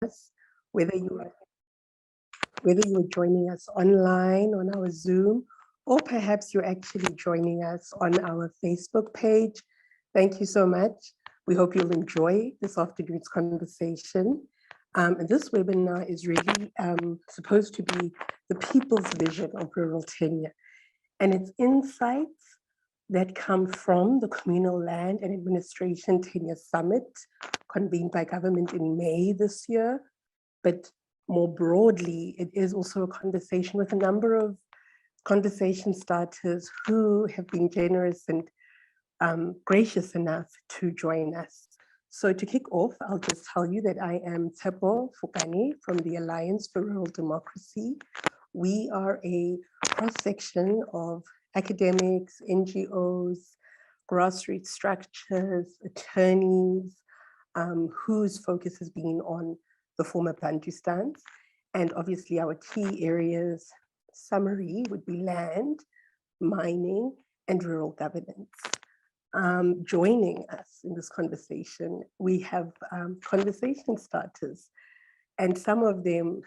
us, whether you are joining us online on our Zoom, or perhaps you're actually joining us on our Facebook page. Thank you so much. We hope you'll enjoy this afternoon's conversation. And this webinar is really supposed to be the people's vision of rural tenure, and it's insights that come from the Communal Land and Administration Tenure Summit convened by government in May this year. But more broadly, it is also a conversation with a number of conversation starters who have been generous and gracious enough to join us. So to kick off, I'll just tell you that I am Tshepo Fukani from the Alliance for Rural Democracy. We are a cross-section of academics, NGOs, grassroots structures, attorneys, whose focus has been on the former Bantustans. And obviously our key areas, summary, would be land, mining, and rural governance. Joining us in this conversation, we have conversation starters, and some of them,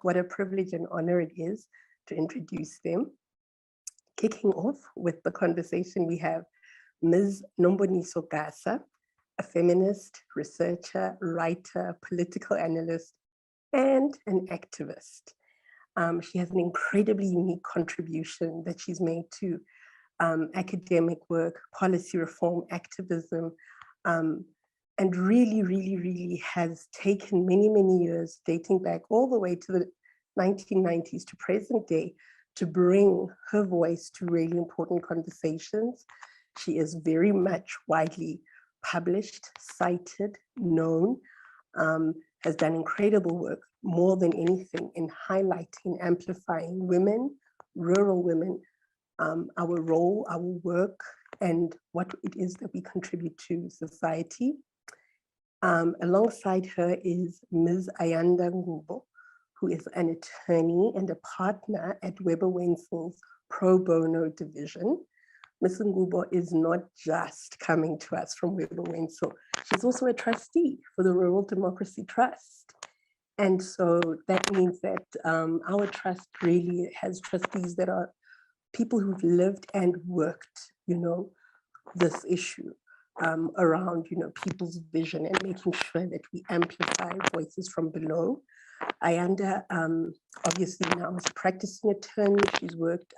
what a privilege and honor it is to introduce them. Kicking off with the conversation, we have Ms. Nomboniso Gasa, a feminist, researcher, writer, political analyst, and an activist. She has an incredibly unique contribution that she's made to academic work, policy reform, activism, and really has taken many years, dating back all the way to the 1990s to present day, to bring her voice to really important conversations. She is very much widely published, cited, known, has done incredible work, more than anything, in highlighting, amplifying women, rural women, our role, our work, and what it is that we contribute to society. Alongside her is Ms. Ayanda Ngubo, who is an attorney and a partner at Weber Wenzel's Pro Bono division. Ms. Ngubo is not just coming to us from Weber Wenzel, she's also a trustee for the Rural Democracy Trust. And so that means that our trust really has trustees that are people who've lived and worked, this issue around, people's vision and making sure that we amplify voices from below. Ayanda, obviously now is a practicing attorney. She's worked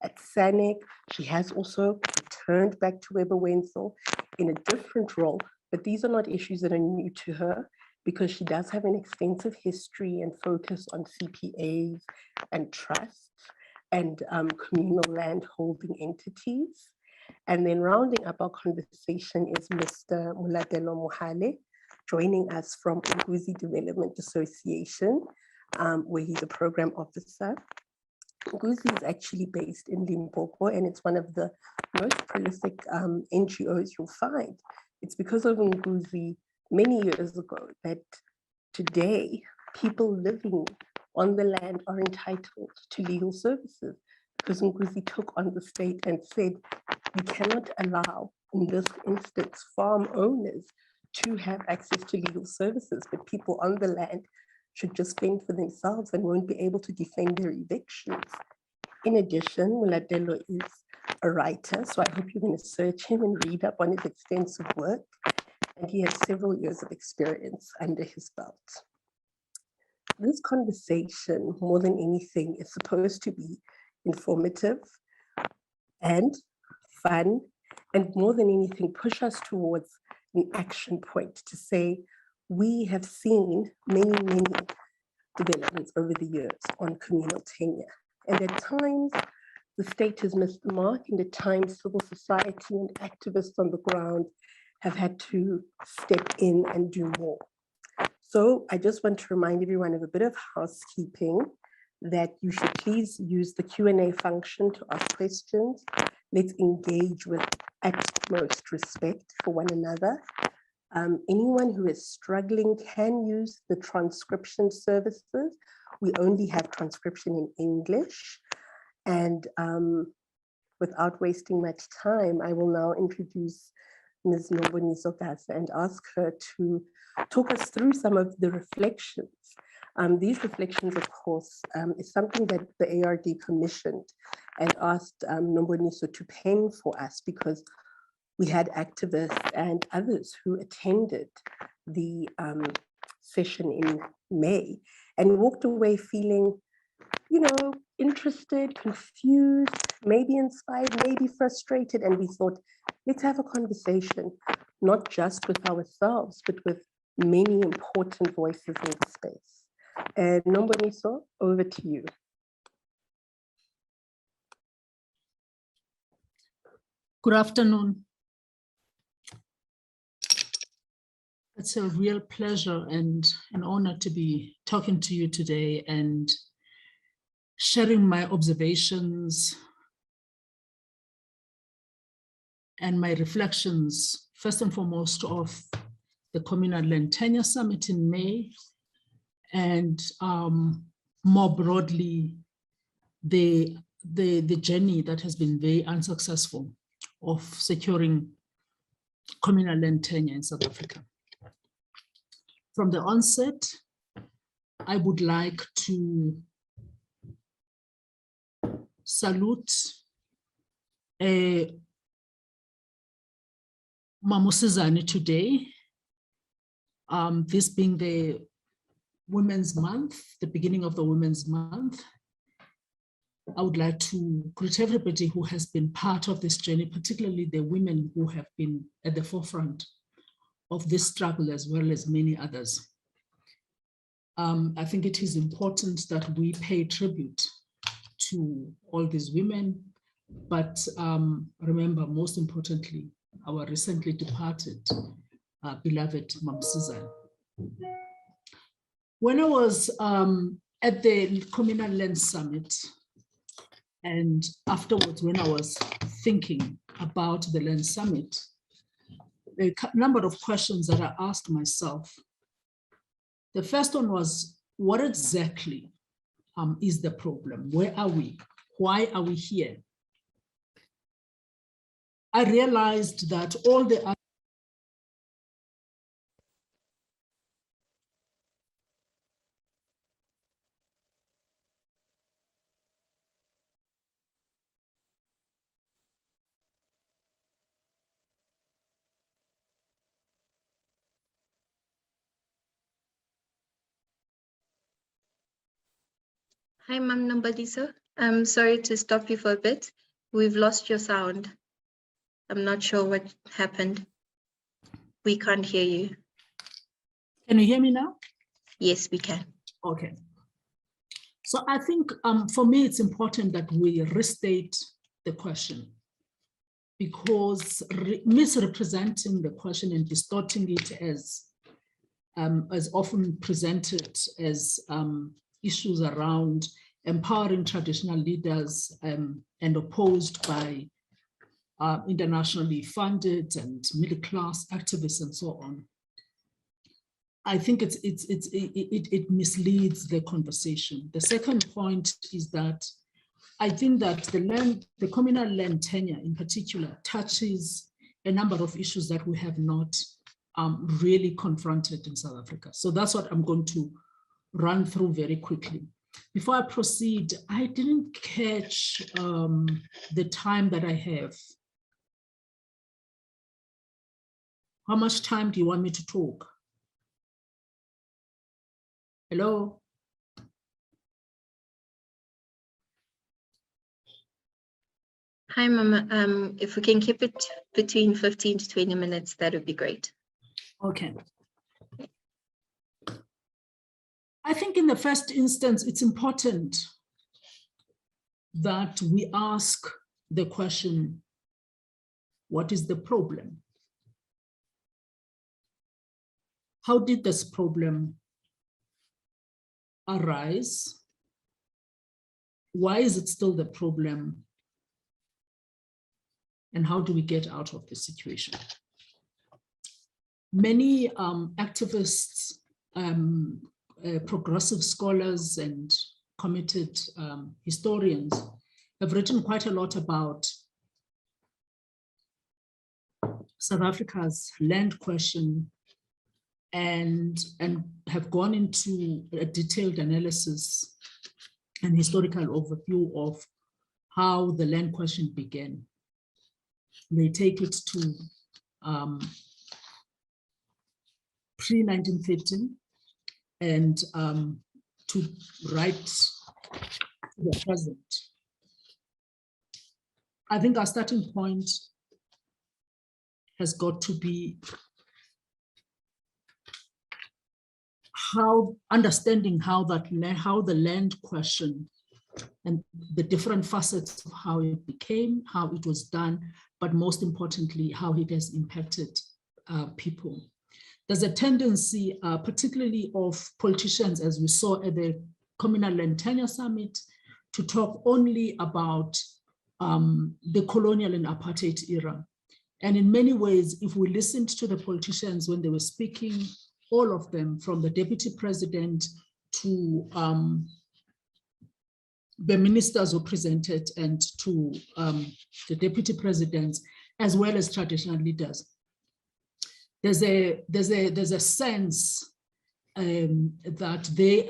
at SANEC. She has also returned back to Weber Wenzel in a different role, but these are not issues that are new to her, because she does have an extensive history and focus on CPAs and trusts and communal land holding entities. And then rounding up our conversation is Mr. Mulatelo Mohale, joining us from Nguzi Development Association, where he's a program officer. Nguzi is actually based in Limpopo, and it's one of the most prolific NGOs you'll find. It's because of Nguzi many years ago that today people living on the land are entitled to legal services, because Nguzi took on the state and said, we cannot allow, in this instance, farm owners to have access to legal services, but people on the land should just fend for themselves and won't be able to defend their evictions. In addition, Mulatelo is a writer, so I hope you're going to search him and read up on his extensive work. And he has several years of experience under his belt. This conversation, more than anything, is supposed to be informative and fun, and more than anything, push us towards an action point to say, we have seen many developments over the years on communal tenure. And at times, the state has missed the mark, and at times civil society and activists on the ground have had to step in and do more. So I just want to remind everyone of a bit of housekeeping, that you should please use the Q&A function to ask questions. Let's engage with utmost respect for one another. Anyone who is struggling can use the transcription services. We only have transcription in English. And without wasting much time, I will now introduce Ms. Nomboniso Gasa, and ask her to talk us through some of the reflections. These reflections, of course, is something that the ARD commissioned and asked Nomboniso to pen for us, because we had activists and others who attended the session in May and walked away feeling, interested, confused, maybe inspired, maybe frustrated. And we thought, let's have a conversation, not just with ourselves, but with many important voices in the space. And Nomboniso, over to you. Good afternoon. It's a real pleasure and an honor to be talking to you today and sharing my observations and my reflections, first and foremost, of the Communal Land Tenure Summit in May, and more broadly, the journey that has been very unsuccessful of securing communal land tenure in South Africa. From the onset, I would like to salute Mamusizani today, this being the Women's Month, the beginning of the Women's Month. I would like to greet everybody who has been part of this journey, particularly the women who have been at the forefront of this struggle, as well as many others. I think it is important that we pay tribute to all these women, but remember, most importantly, our recently departed beloved Mamusizani. When I was at the Communal Land Summit, and afterwards, when I was thinking about the Land Summit, a number of questions that I asked myself. The first one was, what exactly is the problem? Where are we? Why are we here? I realized that all the other Hi, Ma'am Nomboniso. I'm sorry to stop you for a bit. We've lost your sound. I'm not sure what happened. We can't hear you. Can you hear me now? Yes, we can. Okay. So I think for me, it's important that we restate the question, because misrepresenting the question and distorting it as often presented as issues around empowering traditional leaders and opposed by internationally funded and middle-class activists and so on. I think it misleads the conversation. The second point is that I think that the communal land tenure in particular touches a number of issues that we have not really confronted in South Africa. So that's what I'm going to run through very quickly. Before I proceed, I didn't catch the time that I have. How much time do you want me to talk? Hello? Hi, Mama. If we can keep it between 15 to 20 minutes, that would be great. Okay. I think in the first instance, it's important that we ask the question, what is the problem? How did this problem arise? Why is it still the problem? And how do we get out of this situation? Many activists, progressive scholars and committed historians have written quite a lot about South Africa's land question and have gone into a detailed analysis and historical overview of how the land question began. They take it to pre-1915 and to right the present. I think our starting point has got to be understanding how the land question and the different facets of how it became, how it was done, but most importantly, how it has impacted people. There's a tendency, particularly of politicians, as we saw at the Communal and Tenure Summit, to talk only about the colonial and apartheid era. And in many ways, if we listened to the politicians when they were speaking, all of them, from the deputy president to the ministers who presented and to the deputy presidents, as well as traditional leaders, there's a sense that they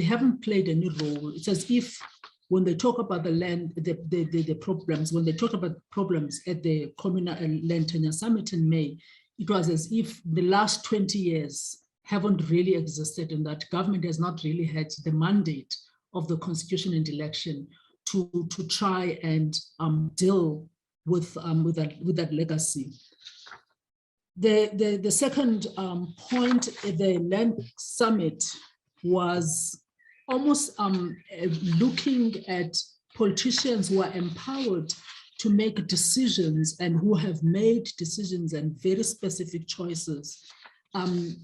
haven't played any role. It's as if when they talk about the land, the problems, when they talk about problems at the Communal and Land Tenure Summit in May, it was as if the last 20 years haven't really existed and that government has not really had the mandate of the constitution and election to try and deal with that legacy. The second point at the Land Summit was almost looking at politicians who are empowered to make decisions and who have made decisions and very specific choices, and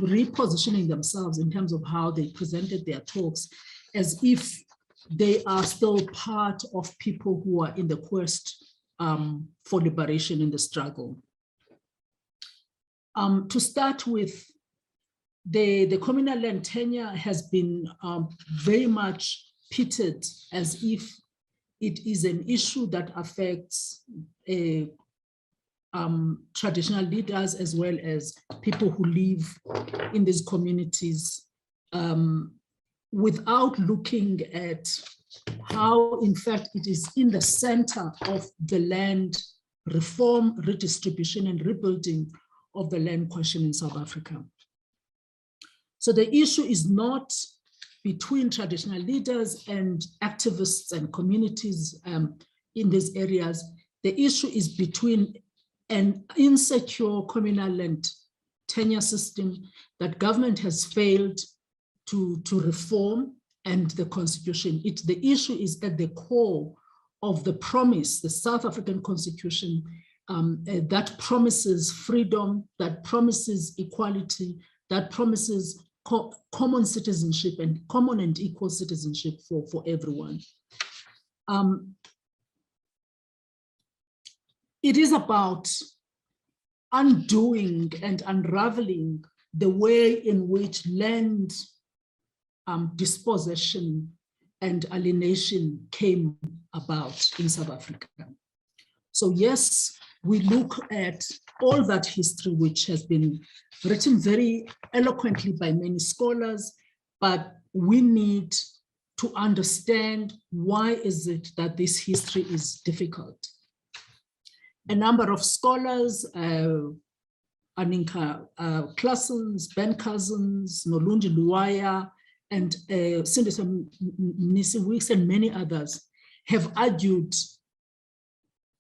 repositioning themselves in terms of how they presented their talks as if they are still part of people who are in the quest for liberation in the struggle. To start with, the communal land tenure has been very much pitted as if it is an issue that affects traditional leaders as well as people who live in these communities, without looking at how, in fact, it is in the center of the land reform, redistribution, and rebuilding of the land question in South Africa. So the issue is not between traditional leaders and activists and communities in these areas. The issue is between an insecure communal land tenure system that government has failed to reform and the constitution. The issue is at the core of the promise, the South African Constitution, that promises freedom, that promises equality, that promises common citizenship and common and equal citizenship for everyone. It is about undoing and unraveling the way in which land dispossession and alienation came about in South Africa. So yes, we look at all that history, which has been written very eloquently by many scholars, but we need to understand why is it that this history is difficult. A number of scholars, Aninka Claessens, Ben Cousins, Nolundi Luwaya, and Sindisa Mnisi-Weeks and many others have argued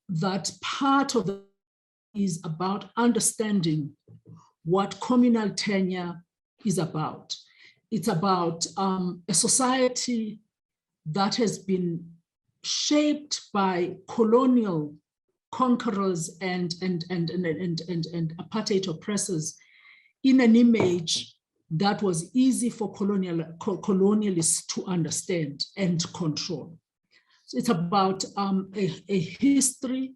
that part of it is about understanding what communal tenure is about. It's about a society that has been shaped by colonial conquerors and apartheid oppressors in an image that was easy for colonialists to understand and control. So it's about a history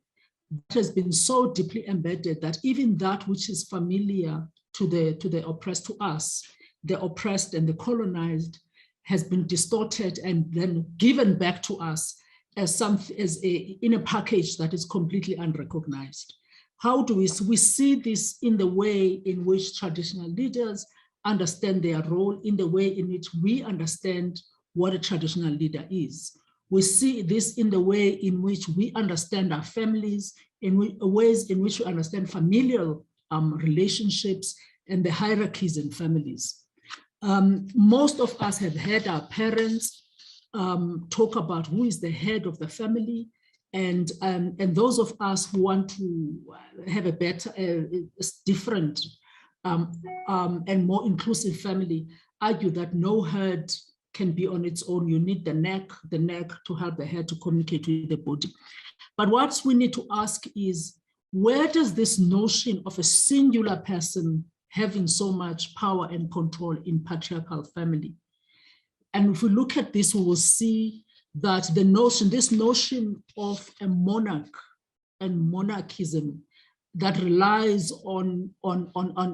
that has been so deeply embedded that even that which is familiar to the oppressed, to us, the oppressed and the colonized, has been distorted and then given back to us as in a package that is completely unrecognized. How do we see this in the way in which traditional leaders understand their role, in the way in which we understand what a traditional leader is. We see this in the way in which we understand our families, in ways in which we understand familial relationships and the hierarchies in families. Most of us have heard our parents talk about who is the head of the family, and those of us who want to have a better, different and more inclusive family argue that no head can be on its own. You need the neck to help the head to communicate with the body. But what we need to ask is, where does this notion of a singular person having so much power and control in patriarchal family? And if we look at this, we will see that this notion of a monarch and monarchism that relies on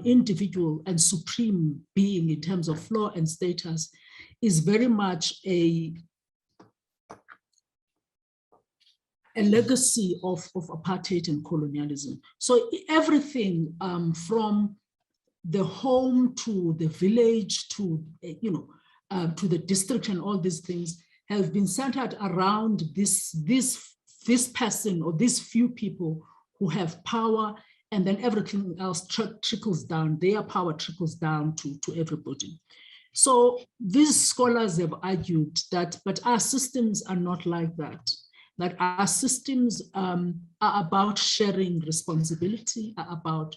individual and supreme being in terms of law and status is very much a legacy of apartheid and colonialism. So everything from the home to the village to the district and all these things have been centered around this person or these few people who have power, and then everything else trickles down. Their power trickles down to everybody. So these scholars have argued that, but our systems are not like that. That our systems are about sharing responsibility, are about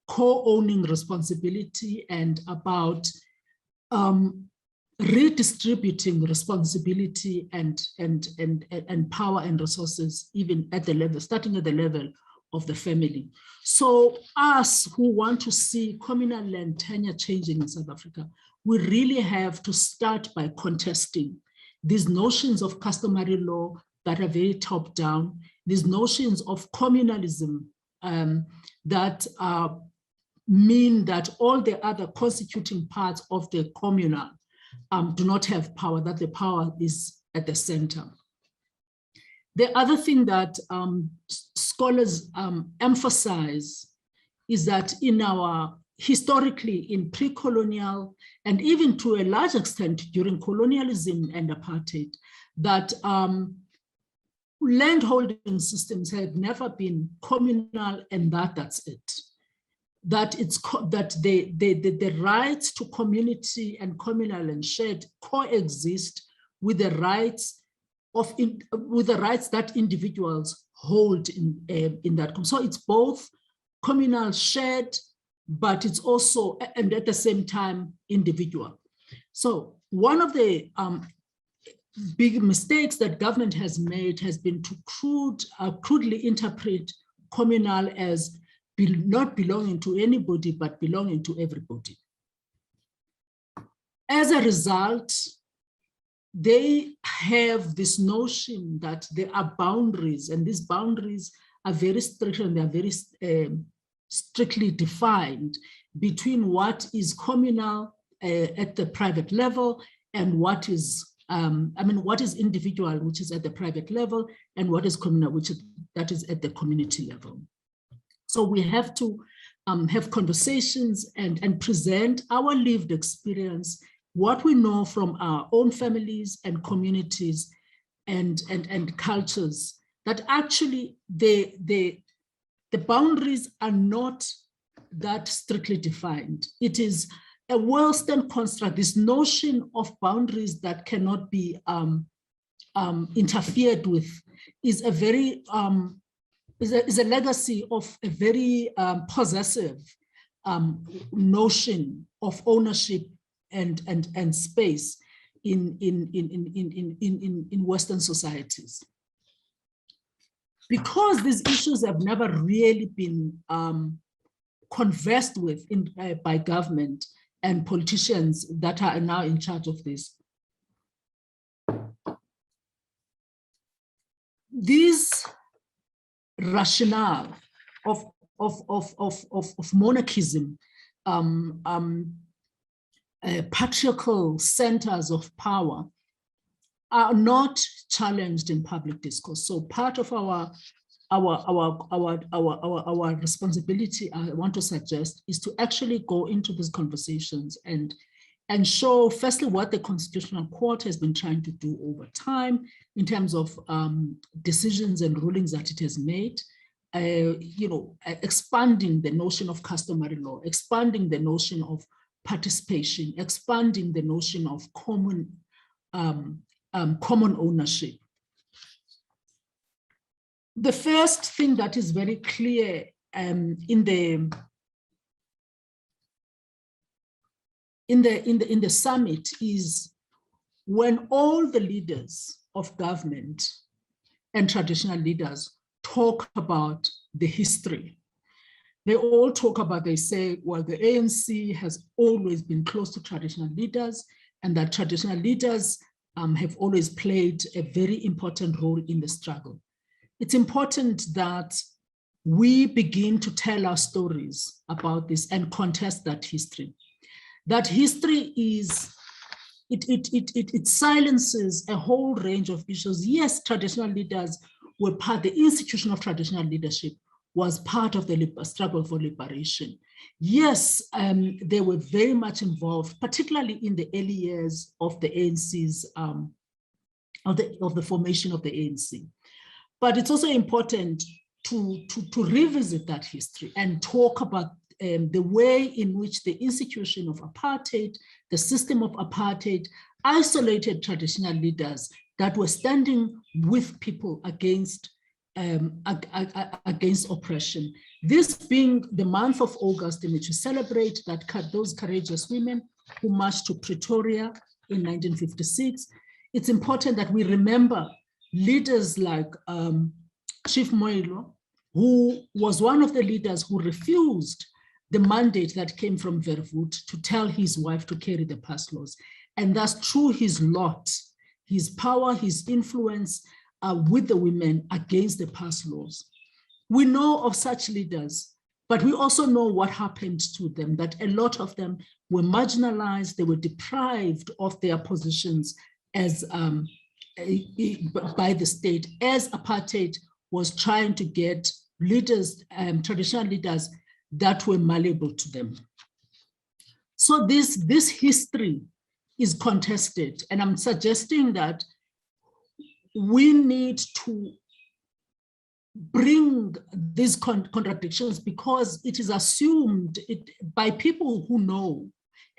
co-owning responsibility, and about redistributing responsibility and power and resources, even at the level, starting at the level of the family. So us who want to see communal and tenure changing in South Africa, we really have to start by contesting these notions of customary law that are very top down, these notions of communalism that mean that all the other constituting parts of the communal do not have power, that the power is at the center. The other thing that scholars emphasize is that in our historically in pre-colonial and even to a large extent during colonialism and apartheid, that landholding systems have never been communal, and that's it. That the rights to community and communal and shared coexist with the rights that individuals hold in that. So it's both communal, shared, but it's also, and at the same time, individual. So one of the big mistakes that government has made has been to crudely interpret communal as not belonging to anybody, but belonging to everybody. As a result, they have this notion that there are boundaries, and these boundaries are very strict and they are very strictly defined between what is communal at the private level and what is, what is individual, which is at the private level, and what is communal, that is at the community level. So we have to have conversations and present our lived experience, what we know from our own families and communities and cultures, that actually the boundaries are not that strictly defined. It is a Western construct, this notion of boundaries that cannot be interfered with is a very is a legacy of a very possessive notion of ownership and space in Western societies. Because these issues have never really been conversed with by government and politicians that are now in charge of this. This rationale of monarchism, patriarchal centers of power, are not challenged in public discourse. So part of our our responsibility, I want to suggest, is to actually go into these conversations and show, firstly, what the Constitutional Court has been trying to do over time in terms of decisions and rulings that it has made, expanding the notion of customary law, expanding the notion of participation, expanding the notion of common ownership. The first thing that is very clear in the summit is when all the leaders of government and traditional leaders talk about the history. They all talk about, they say, well, the ANC has always been close to traditional leaders, and that traditional leaders have always played a very important role in the struggle. It's important that we begin to tell our stories about this and contest that history. That history is, it silences a whole range of issues. Yes, traditional leaders were part, the institution of traditional leadership was part of the struggle for liberation. Yes, they were very much involved, particularly in the early years of the ANC's, of the formation of the ANC. But it's also important to revisit that history and talk about the way in which the institution of apartheid, the system of apartheid, isolated traditional leaders that were standing with people against oppression. This being the month of August in which we celebrate those courageous women who marched to Pretoria in 1956, it's important that we remember leaders like Chief Moilo, who was one of the leaders who refused the mandate that came from Verwoerd to tell his wife to carry the pass laws. And thus, through his lot, his power, his influence with the women against the pass laws. We know of such leaders, but we also know what happened to them, that a lot of them were marginalized, they were deprived of their positions as by the state, as apartheid was trying to get leaders, traditional leaders that were malleable to them. So this history is contested, and I'm suggesting that we need to bring these contradictions because it is assumed by people who know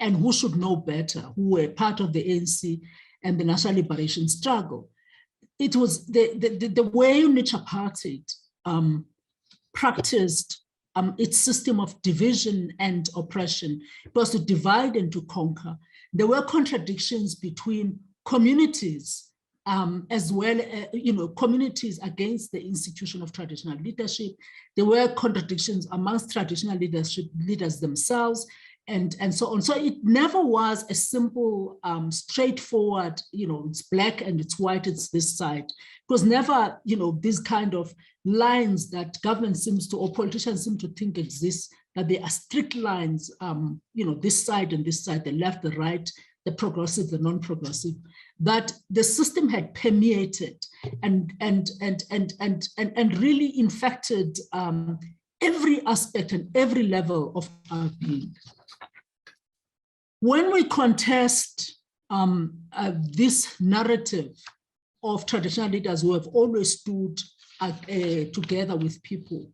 and who should know better, who were part of the ANC and the national liberation struggle. It was the way in which apartheid practiced its system of division and oppression. It was to divide and to conquer. There were contradictions between communities as well, communities against the institution of traditional leadership. There were contradictions amongst traditional leaders themselves, and so on. So it never was a simple, straightforward, it's black and it's white, it's this side. It was never, these kind of lines that government seems to, or politicians seem to think exist, that there are strict lines, this side and this side, the left, the right, the progressive, the non-progressive, that the system had permeated and really infected every aspect and every level of our being. When we contest this narrative of traditional leaders who have always stood together with people,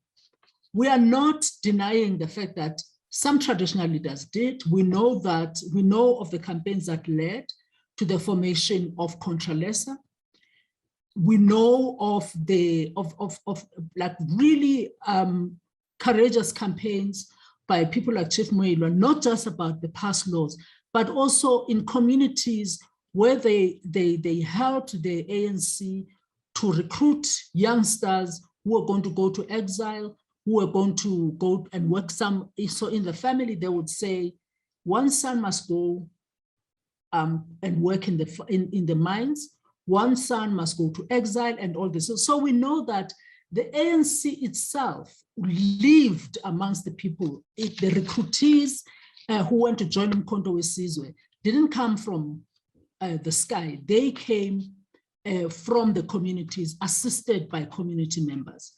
we are not denying the fact that some traditional leaders did. We know of the campaigns that led to the formation of Contralesa. We know of really courageous campaigns by people like Chief Moilo, not just about the pass laws, but also in communities where they helped the ANC to recruit youngsters who are going to go to exile, who are going to go and work some. So in the family, they would say, one son must go and work in the mines, one son must go to exile and all this. So we know that the ANC itself lived amongst the people. The recruitees who went to join Umkhonto weSizwe didn't come from the sky. They came from the communities, assisted by community members.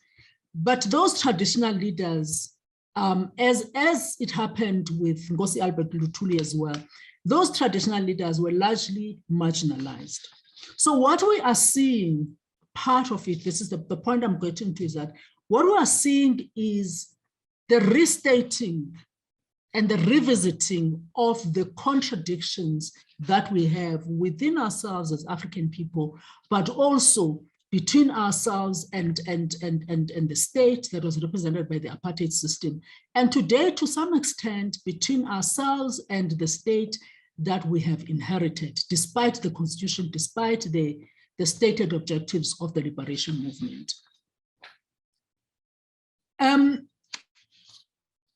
But those traditional leaders, as it happened with Ngosi Albert Lutuli as well, those traditional leaders were largely marginalized. So what we are seeing, part of it, this is the point I'm getting to, is that what we are seeing is the restating and the revisiting of the contradictions that we have within ourselves as African people, but also between ourselves and the state that was represented by the apartheid system. And today, to some extent, between ourselves and the state that we have inherited, despite the constitution, despite the stated objectives of the liberation movement.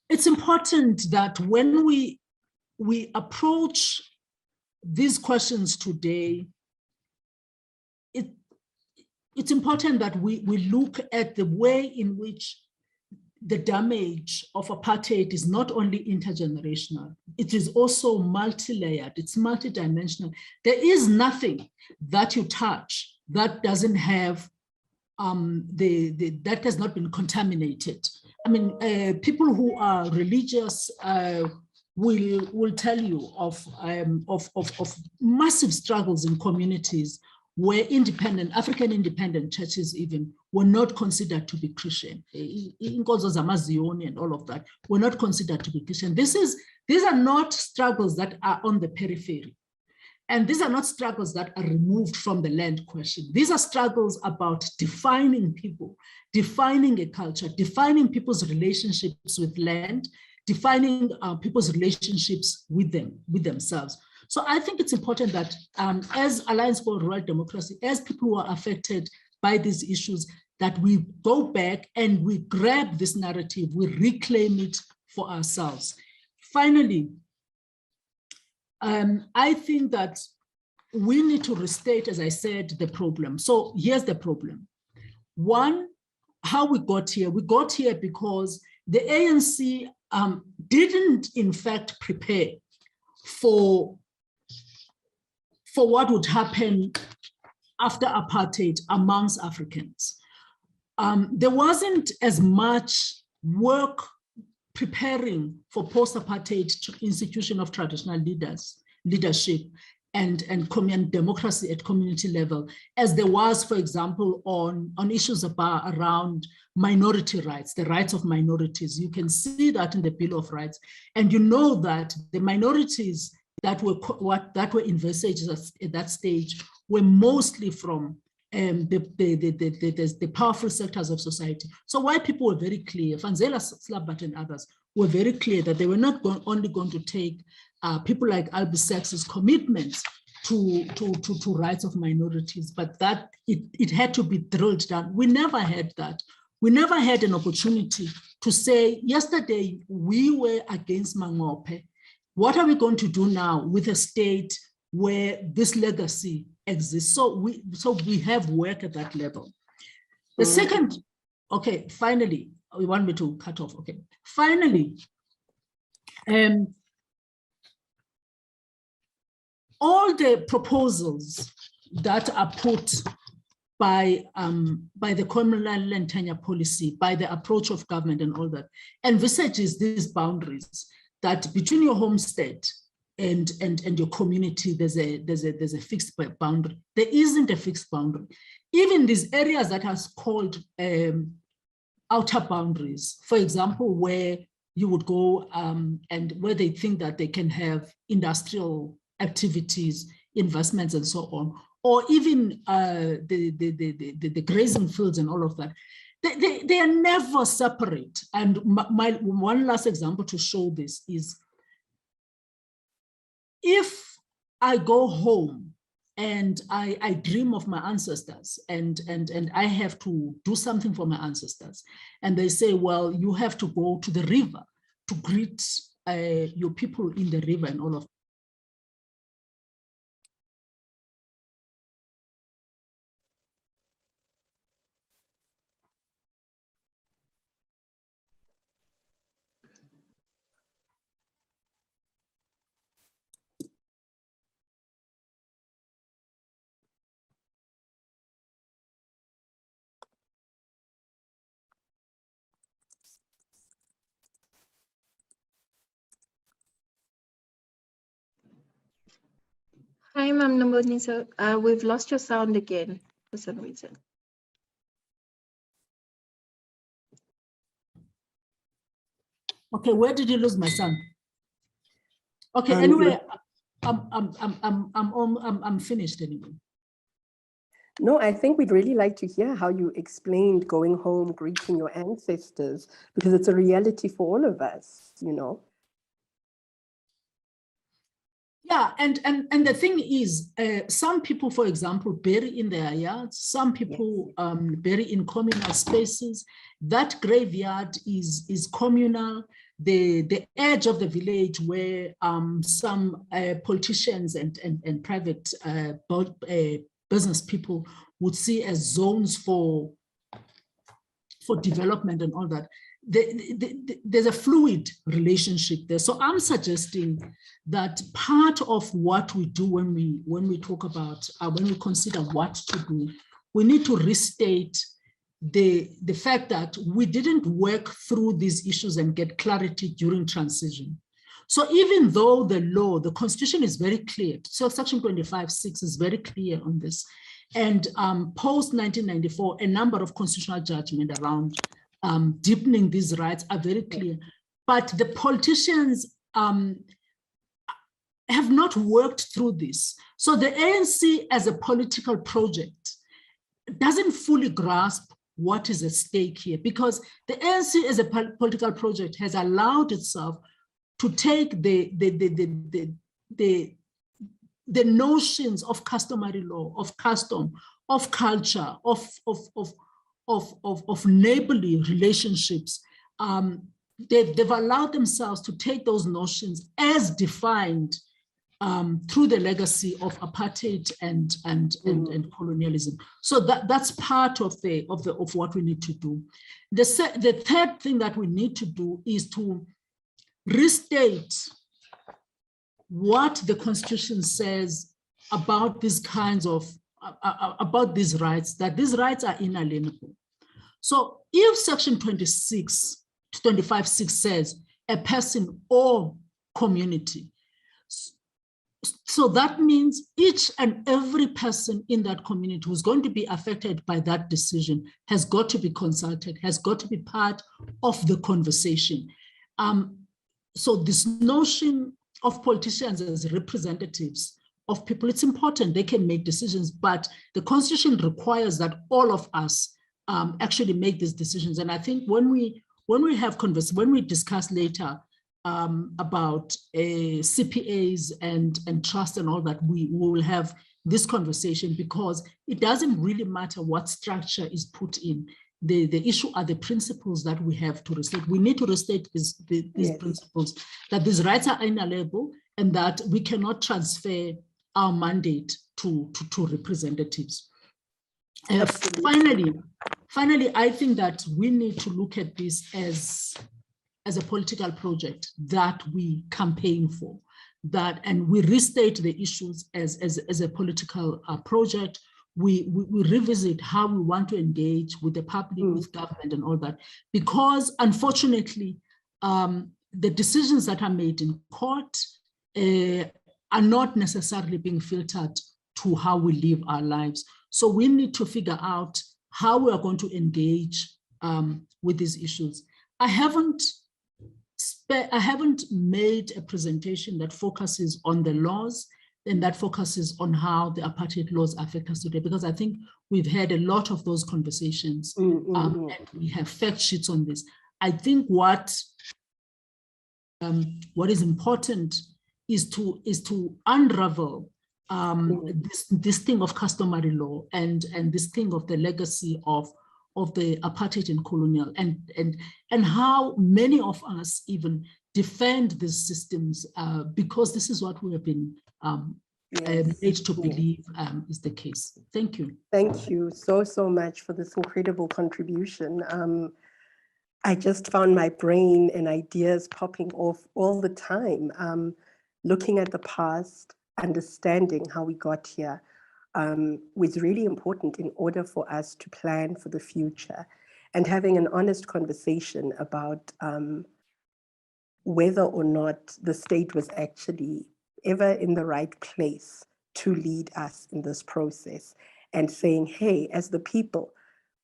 It's important that when we approach these questions today, it's important that we look at the way in which the damage of apartheid is not only intergenerational, it is also multi-layered, it's multidimensional. There is nothing that you touch that doesn't have, that has not been contaminated. I mean, people who are religious will tell you of massive struggles in communities where African independent churches even were not considered to be Christian. Inkonzo zamaZioni and all of that were not considered to be Christian. These are not struggles that are on the periphery. And these are not struggles that are removed from the land question. These are struggles about defining people, defining a culture, defining people's relationships with land, defining people's relationships with themselves. So I think it's important that as Alliance for Rural Democracy, as people who are affected by these issues, that we go back and we grab this narrative, we reclaim it for ourselves. Finally, I think that we need to restate, as I said, the problem. So here's the problem. One, how we got here. We got here because the ANC didn't, in fact, prepare for what would happen after apartheid amongst Africans. There wasn't as much work preparing for post-apartheid institution of traditional leadership and democracy at community level, as there was, for example, on issues around minority rights, the rights of minorities. You can see that in the Bill of Rights. And you know that the minorities that were envisaged at that stage were mostly from the powerful sectors of society. So white people were very clear, Fanzela Slabat and others were very clear that they were not only going to take people like Albie Sachs's commitments to rights of minorities, but that it had to be drilled down. We never had that. We never had an opportunity to say, yesterday we were against Mangope. What are we going to do now with a state where this legacy exists? So we have work at that level. The second, okay, finally, you want me to cut off, okay. Finally, all the proposals that are put by the communal and tenure policy, by the approach of government and all that, envisages these boundaries that between your homestead and your community, there's a fixed boundary. There isn't a fixed boundary. Even these areas that are called outer boundaries, for example, where you would go and where they think that they can have industrial activities, investments, and so on, or even the grazing fields and all of that, they are never separate. And my one last example to show this is, if I go home and I dream of my ancestors and I have to do something for my ancestors, and they say, well, you have to go to the river to greet your people in the river and all of Hi, Ma'am Nambonisa. We've lost your sound again for some reason. Okay, where did you lose my son? Okay, Um, anyway, I'm finished anyway. No, I think we'd really like to hear how you explained going home, greeting your ancestors, because it's a reality for all of us, you know. Yeah, and the thing is, some people, for example, bury in their yards. Some people bury in communal spaces. That graveyard is communal. The edge of the village where some politicians and private business people would see as zones for development and all that. There's a fluid relationship there. So I'm suggesting that part of what we do when we talk about, when we consider what to do, we need to restate the fact that we didn't work through these issues and get clarity during transition. So even though the law, the constitution is very clear, so section 25(6) is very clear on this. And post 1994, a number of constitutional judgments around deepening these rights are very clear. But the politicians have not worked through this. So the ANC as a political project doesn't fully grasp what is at stake here, because the ANC as a political project has allowed itself to take the notions of customary law, of custom, of culture, of neighborly relationships. They've allowed themselves to take those notions as defined through the legacy of apartheid and colonialism. So that's part of what we need to do. The third thing that we need to do is to restate what the Constitution says about these kinds of, about these rights, that these rights are inalienable. So if section 25(6) says a person or community, so that means each and every person in that community who's going to be affected by that decision has got to be consulted, has got to be part of the conversation. So this notion of politicians as representatives of people, it's important, they can make decisions, but the Constitution requires that all of us actually make these decisions. And I think when we discuss later about CPAs and trust and all that, we will have this conversation, because it doesn't really matter what structure is put in. The issue are the principles that we have to restate. We need to restate these principles, that these rights are inalienable and that we cannot transfer our mandate to representatives. Finally, I think that we need to look at this as a political project that we campaign for, and we restate the issues as a political project. We revisit how we want to engage with the public, with government and all that, because unfortunately, the decisions that are made in court are not necessarily being filtered to how we live our lives. So we need to figure out how we are going to engage with these issues. I haven't made a presentation that focuses on the laws and that focuses on how the apartheid laws affect us today, because I think we've had a lot of those conversations and we have fact sheets on this. I think what is important is to unravel this thing of customary law and this thing of the legacy of the apartheid and colonial, and how many of us even defend these systems because this is what we have been made to believe is the case. Thank you. Thank you so much for this incredible contribution. I just found my brain and ideas popping off all the time, looking at the past, understanding how we got here was really important in order for us to plan for the future, and having an honest conversation about whether or not the state was actually ever in the right place to lead us in this process and saying, hey, as the people,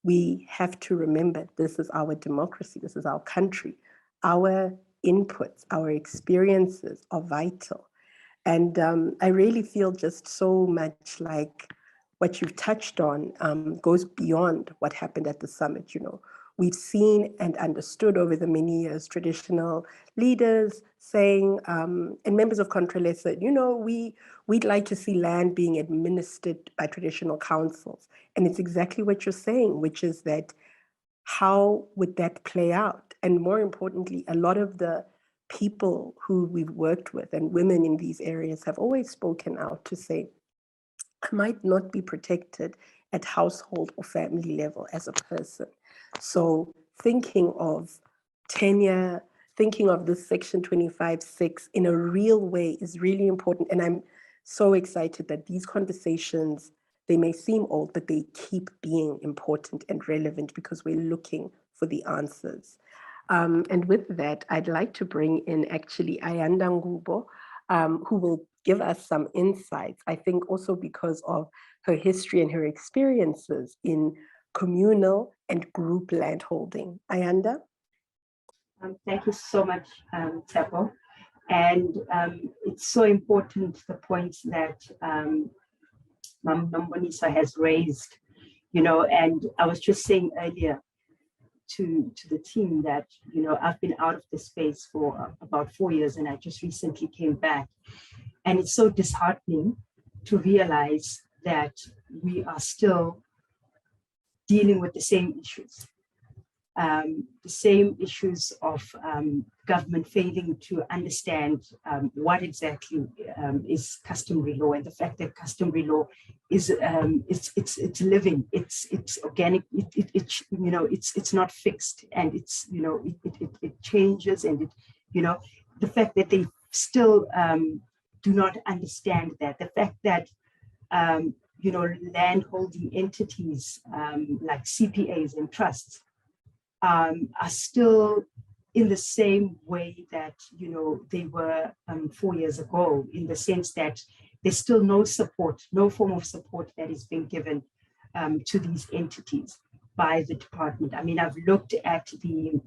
we have to remember this is our democracy, this is our country. Our inputs, our experiences are vital. And I really feel just so much like what you've touched on goes beyond what happened at the summit. You know, we've seen and understood over the many years traditional leaders saying, and members of Contralesa, you know, we'd like to see land being administered by traditional councils. And it's exactly what you're saying, which is that how would that play out? And more importantly, a lot of the people who we've worked with and women in these areas have always spoken out to say, I might not be protected at household or family level as a person. So thinking of tenure, thinking of this section 25(6) in a real way is really important. And I'm so excited that these conversations, they may seem old, but they keep being important and relevant because we're looking for the answers. And with that, I'd like to bring in actually Ayanda Ngubo, who will give us some insights, I think also because of her history and her experiences in communal and group landholding. Ayanda? Thank you so much, Tsepo. And it's so important, the points that Mam Nombonisa has raised, you know, and I was just saying earlier to the team that, you know, I've been out of the space for about 4 years and I just recently came back. And it's so disheartening to realize that we are still dealing with the same issues. The same issues of government failing to understand what exactly is customary law, and the fact that customary law is it's living, it's organic, you know, it's not fixed, and it's, you know, it changes, and it, you know, the fact that they still do not understand that, the fact that you know, land holding entities like CPAs and trusts are still in the same way that, you know, they were 4 years ago, in the sense that there's still no support, no form of support that is being given to these entities by the department. I mean, I've looked at the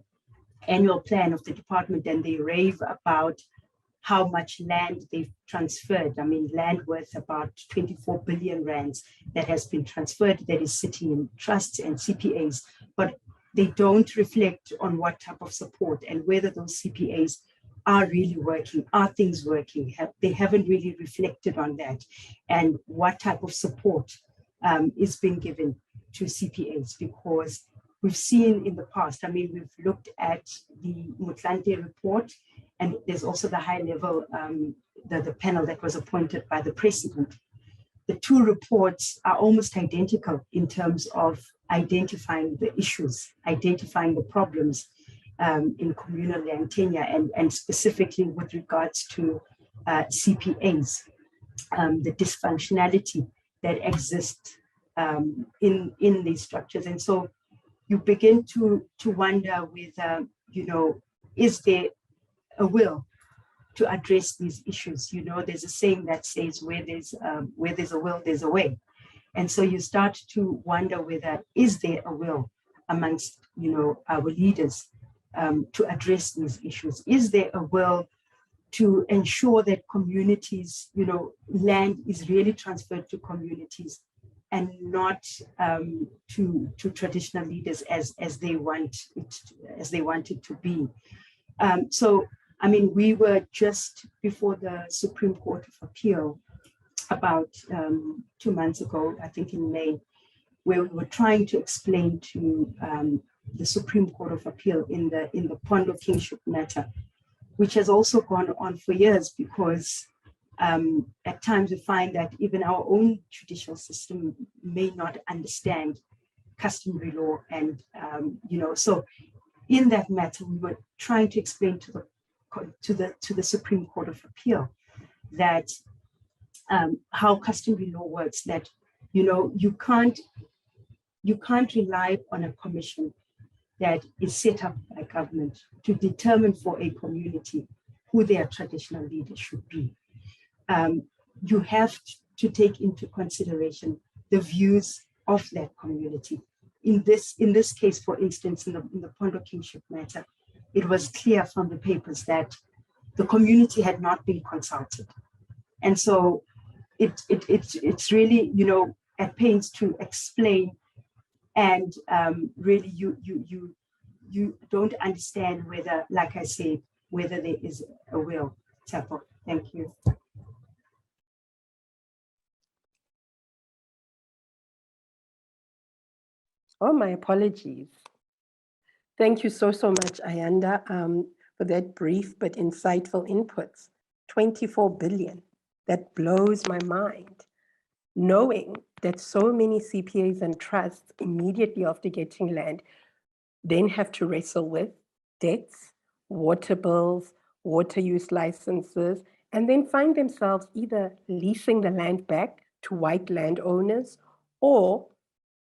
annual plan of the department and they rave about how much land they've transferred. I mean, land worth about 24 billion rands that has been transferred, that is sitting in trusts and CPAs, but they don't reflect on what type of support and whether those CPAs are really working, are things working? They haven't really reflected on that, and what type of support is being given to CPAs, because we've seen in the past, I mean, we've looked at the Mutlante report, and there's also the high level, the panel that was appointed by the president. The two reports are almost identical in terms of identifying the issues, identifying the problems in communal land tenure, and specifically with regards to CPAs, the dysfunctionality that exists in these structures. And so you begin to wonder with, you know, is there a will to address these issues? You know, there's a saying that says where there's a will, there's a way. And so you start to wonder whether, is there a will amongst, you know, our leaders to address these issues? Is there a will to ensure that communities, you know, land is really transferred to communities and not to traditional leaders as they want it to be? So, I mean, we were just before the Supreme Court of Appeal about 2 months ago, I think in May, where we were trying to explain to the Supreme Court of Appeal in the Pondo kingship matter, which has also gone on for years, because at times we find that even our own judicial system may not understand customary law, and you know, so in that matter, we were trying to explain to the Supreme Court of Appeal that how customary law works, that, you know, you can't rely on a commission that is set up by government to determine for a community who their traditional leaders should be. You have to take into consideration the views of that community. In this case, for instance, in the Pondo kingship matter, it was clear from the papers that the community had not been consulted. And so it's really, you know, at pains to explain, and really you don't understand whether, like I said, whether there is a will. Tsepo, thank you. Oh, my apologies. Thank you so much, Ayanda, for that brief but insightful inputs. 24 billion, that blows my mind. Knowing that so many CPAs and trusts immediately after getting land then have to wrestle with debts, water bills, water use licenses, and then find themselves either leasing the land back to white landowners, or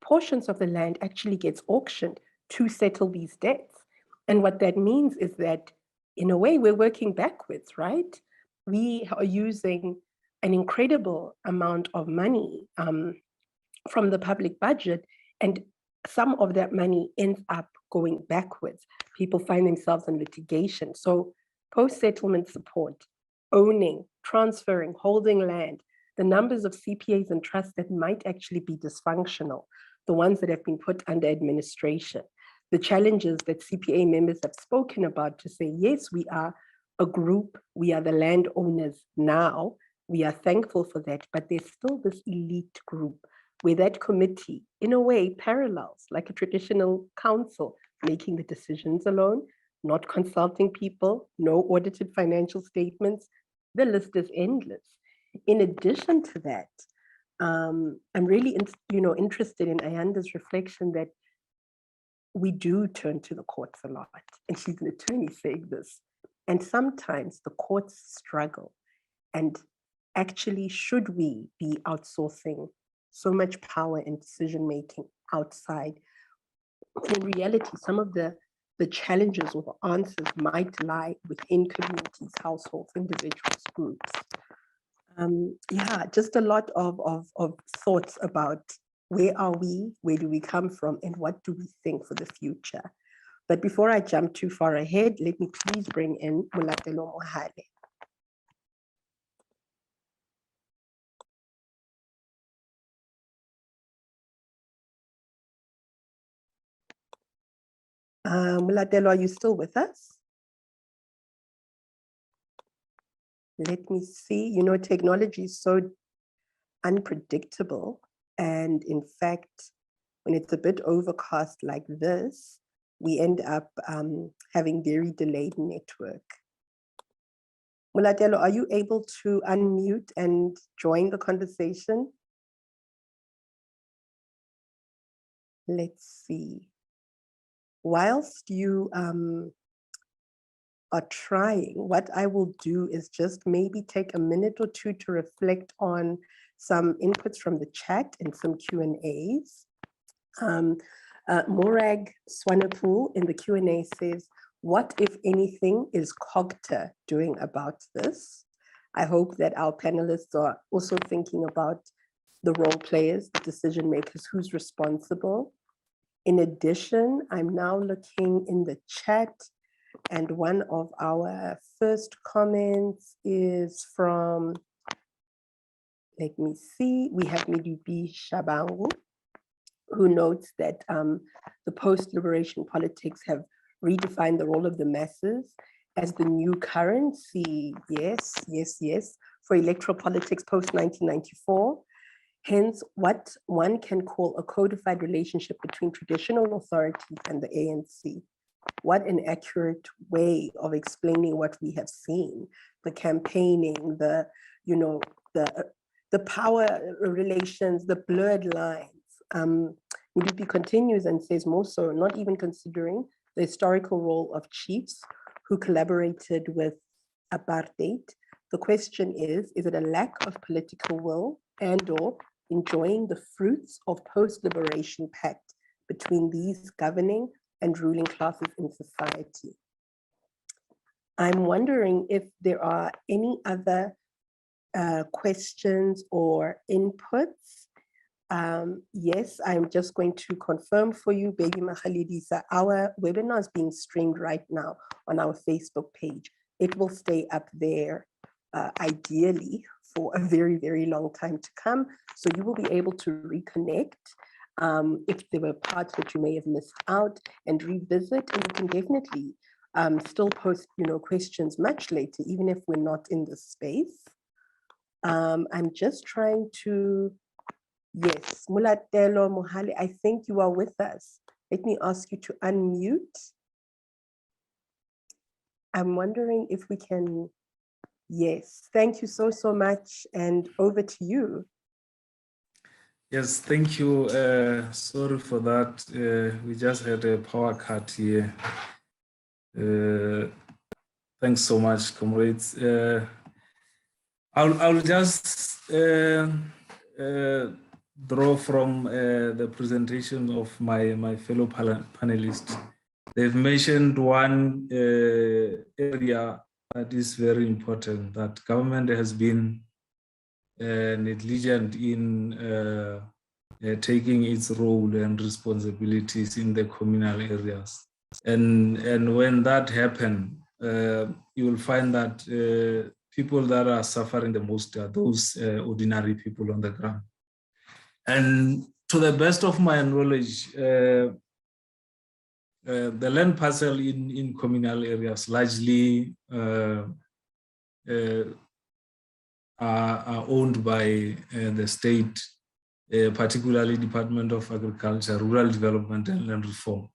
portions of the land actually gets auctioned to settle these debts. And what that means is that, in a way, we're working backwards, right? We are using an incredible amount of money from the public budget, and some of that money ends up going backwards. People find themselves in litigation. So post-settlement support, owning, transferring, holding land, the numbers of CPAs and trusts that might actually be dysfunctional, the ones that have been put under administration, the challenges that CPA members have spoken about to say, yes, we are a group, we are the landowners now, we are thankful for that, but there's still this elite group where that committee, in a way, parallels like a traditional council, making the decisions alone, not consulting people, no audited financial statements. The list is endless. In addition to that, I'm really interested in Ayanda's reflection that we do turn to the courts a lot, and she's an attorney saying this, and sometimes the courts struggle. And actually, should we be outsourcing so much power and decision making outside? In reality, some of the challenges or answers might lie within communities, households, individuals, groups. Yeah, just a lot of thoughts about where are we, where do we come from, and what do we think for the future. But before I jump too far ahead, let me please bring in Mulatelo Mohale. Mulatelo, are you still with us? Let me see. You know, technology is so unpredictable. And in fact, when it's a bit overcast like this, we end up having very delayed network. Mulatelo, are you able to unmute and join the conversation? Let's see. Whilst you are trying, what I will do is just maybe take a minute or two to reflect on some inputs from the chat and some Q&As. Morag Swanapool in the Q&A says, what, if anything, is COGTA doing about this? I hope that our panelists are also thinking about the role players, the decision makers, who's responsible. In addition, I'm now looking in the chat, and one of our first comments is from, let me see, we have Midubi Shabangu, who notes that the post-liberation politics have redefined the role of the masses as the new currency, yes, for electoral politics post-1994. Hence, what one can call a codified relationship between traditional authority and the ANC. What an accurate way of explaining what we have seen, the campaigning, the power relations, the blurred lines. Mudupi continues and says, more so, not even considering the historical role of chiefs who collaborated with apartheid. The question is it a lack of political will and/or enjoying the fruits of post-liberation pact between these governing and ruling classes in society? I'm wondering if there are any other questions or inputs. Yes, I'm just going to confirm for you, Baby Mahalidisa, our webinar is being streamed right now on our Facebook page. It will stay up there ideally for a very, very long time to come. So you will be able to reconnect if there were parts that you may have missed out and revisit, and you can definitely still post, questions much later, even if we're not in the space. I'm just trying to, yes, Mulatelo Mohale, I think you are with us. Let me ask you to unmute. I'm wondering if we can, yes, thank you so, so much, and over to you. Yes, thank you. Sorry for that. We just had a power cut here. Thanks so much, comrades. I'll just draw from the presentation of my fellow panelists. They've mentioned one area that is very important, that government has been negligent in taking its role and responsibilities in the communal areas. And when that happens, you will find that people that are suffering the most are those ordinary people on the ground. And to the best of my knowledge, the land parcel in communal areas largely are owned by the state, particularly Department of Agriculture, Rural Development and Land Reform,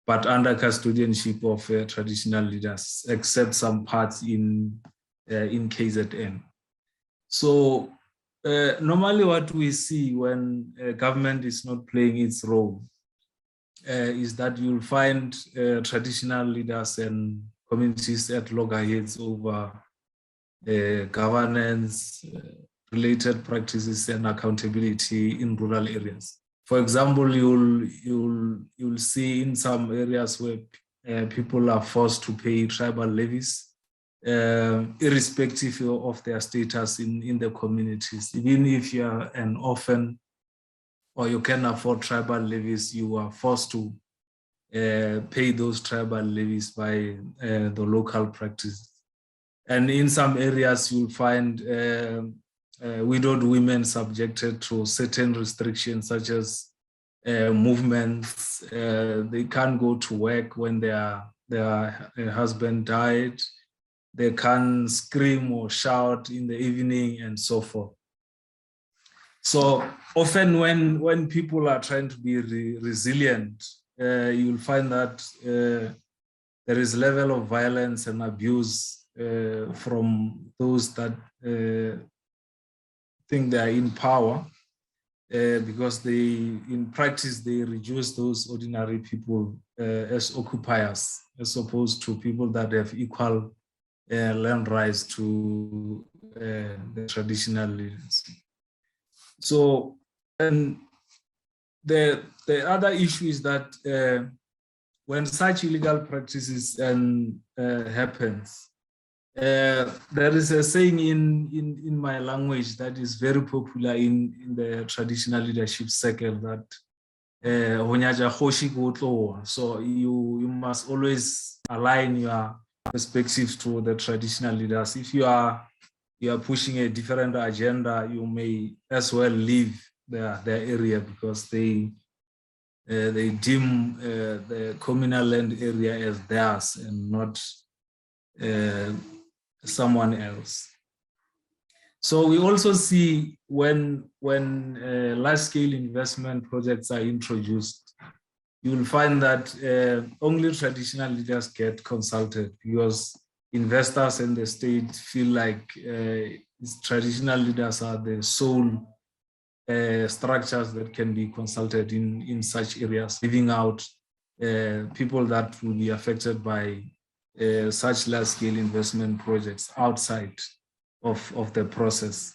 but under custodianship of traditional leaders, except some parts in KZN. So normally what we see when government is not playing its role is that you'll find traditional leaders and communities at loggerheads over governance, related practices and accountability in rural areas. For example, you'll see in some areas where people are forced to pay tribal levies, irrespective of their status in the communities. Even if you are an orphan or you can afford tribal levies, you are forced to pay those tribal levies by the local practices. And in some areas, you'll find widowed women subjected to certain restrictions, such as movements. They can't go to work when their husband died. They can't scream or shout in the evening and so forth. So often when people are trying to be resilient, you'll find that there is level of violence and abuse from those that think they are in power, because in practice, they reduce those ordinary people as occupiers, as opposed to people that have equal land rights to the traditional leaders. So, and the other issue is that when such illegal practices happens, there is a saying in my language that is very popular in the traditional leadership circle, that so you must always align your perspectives to the traditional leaders. If you are pushing a different agenda, you may as well leave their area, because they deem the communal land area as theirs and not someone else. So we also see when large-scale investment projects are introduced, you will find that only traditional leaders get consulted, because investors and the state feel like traditional leaders are the sole structures that can be consulted in such areas, leaving out people that will be affected by such large-scale investment projects outside of the process.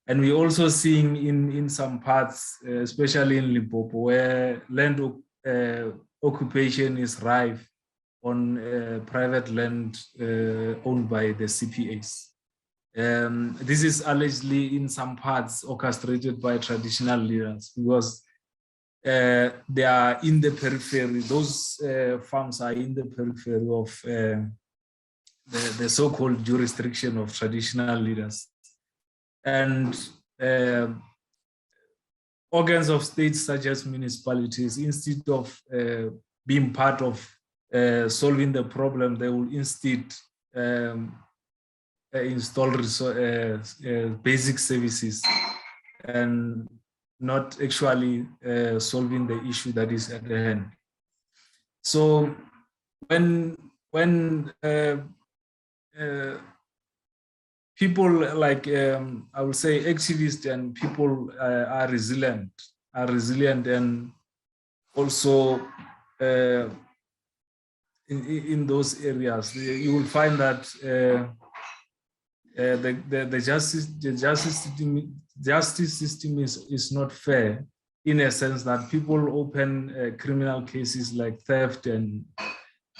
And we're also seeing in some parts, especially in Limpopo, where land occupation is rife on private land owned by the CPAs. This is allegedly in some parts orchestrated by traditional leaders because they are in the periphery. Those farms are in the periphery of the so-called jurisdiction of traditional leaders. And organs of states such as municipalities, instead of being part of solving the problem, they will instead install basic services and not actually solving the issue that is at hand. So when people like I would say activists and people are resilient and also in those areas, you will find that the justice system is not fair, in a sense that people open criminal cases like theft and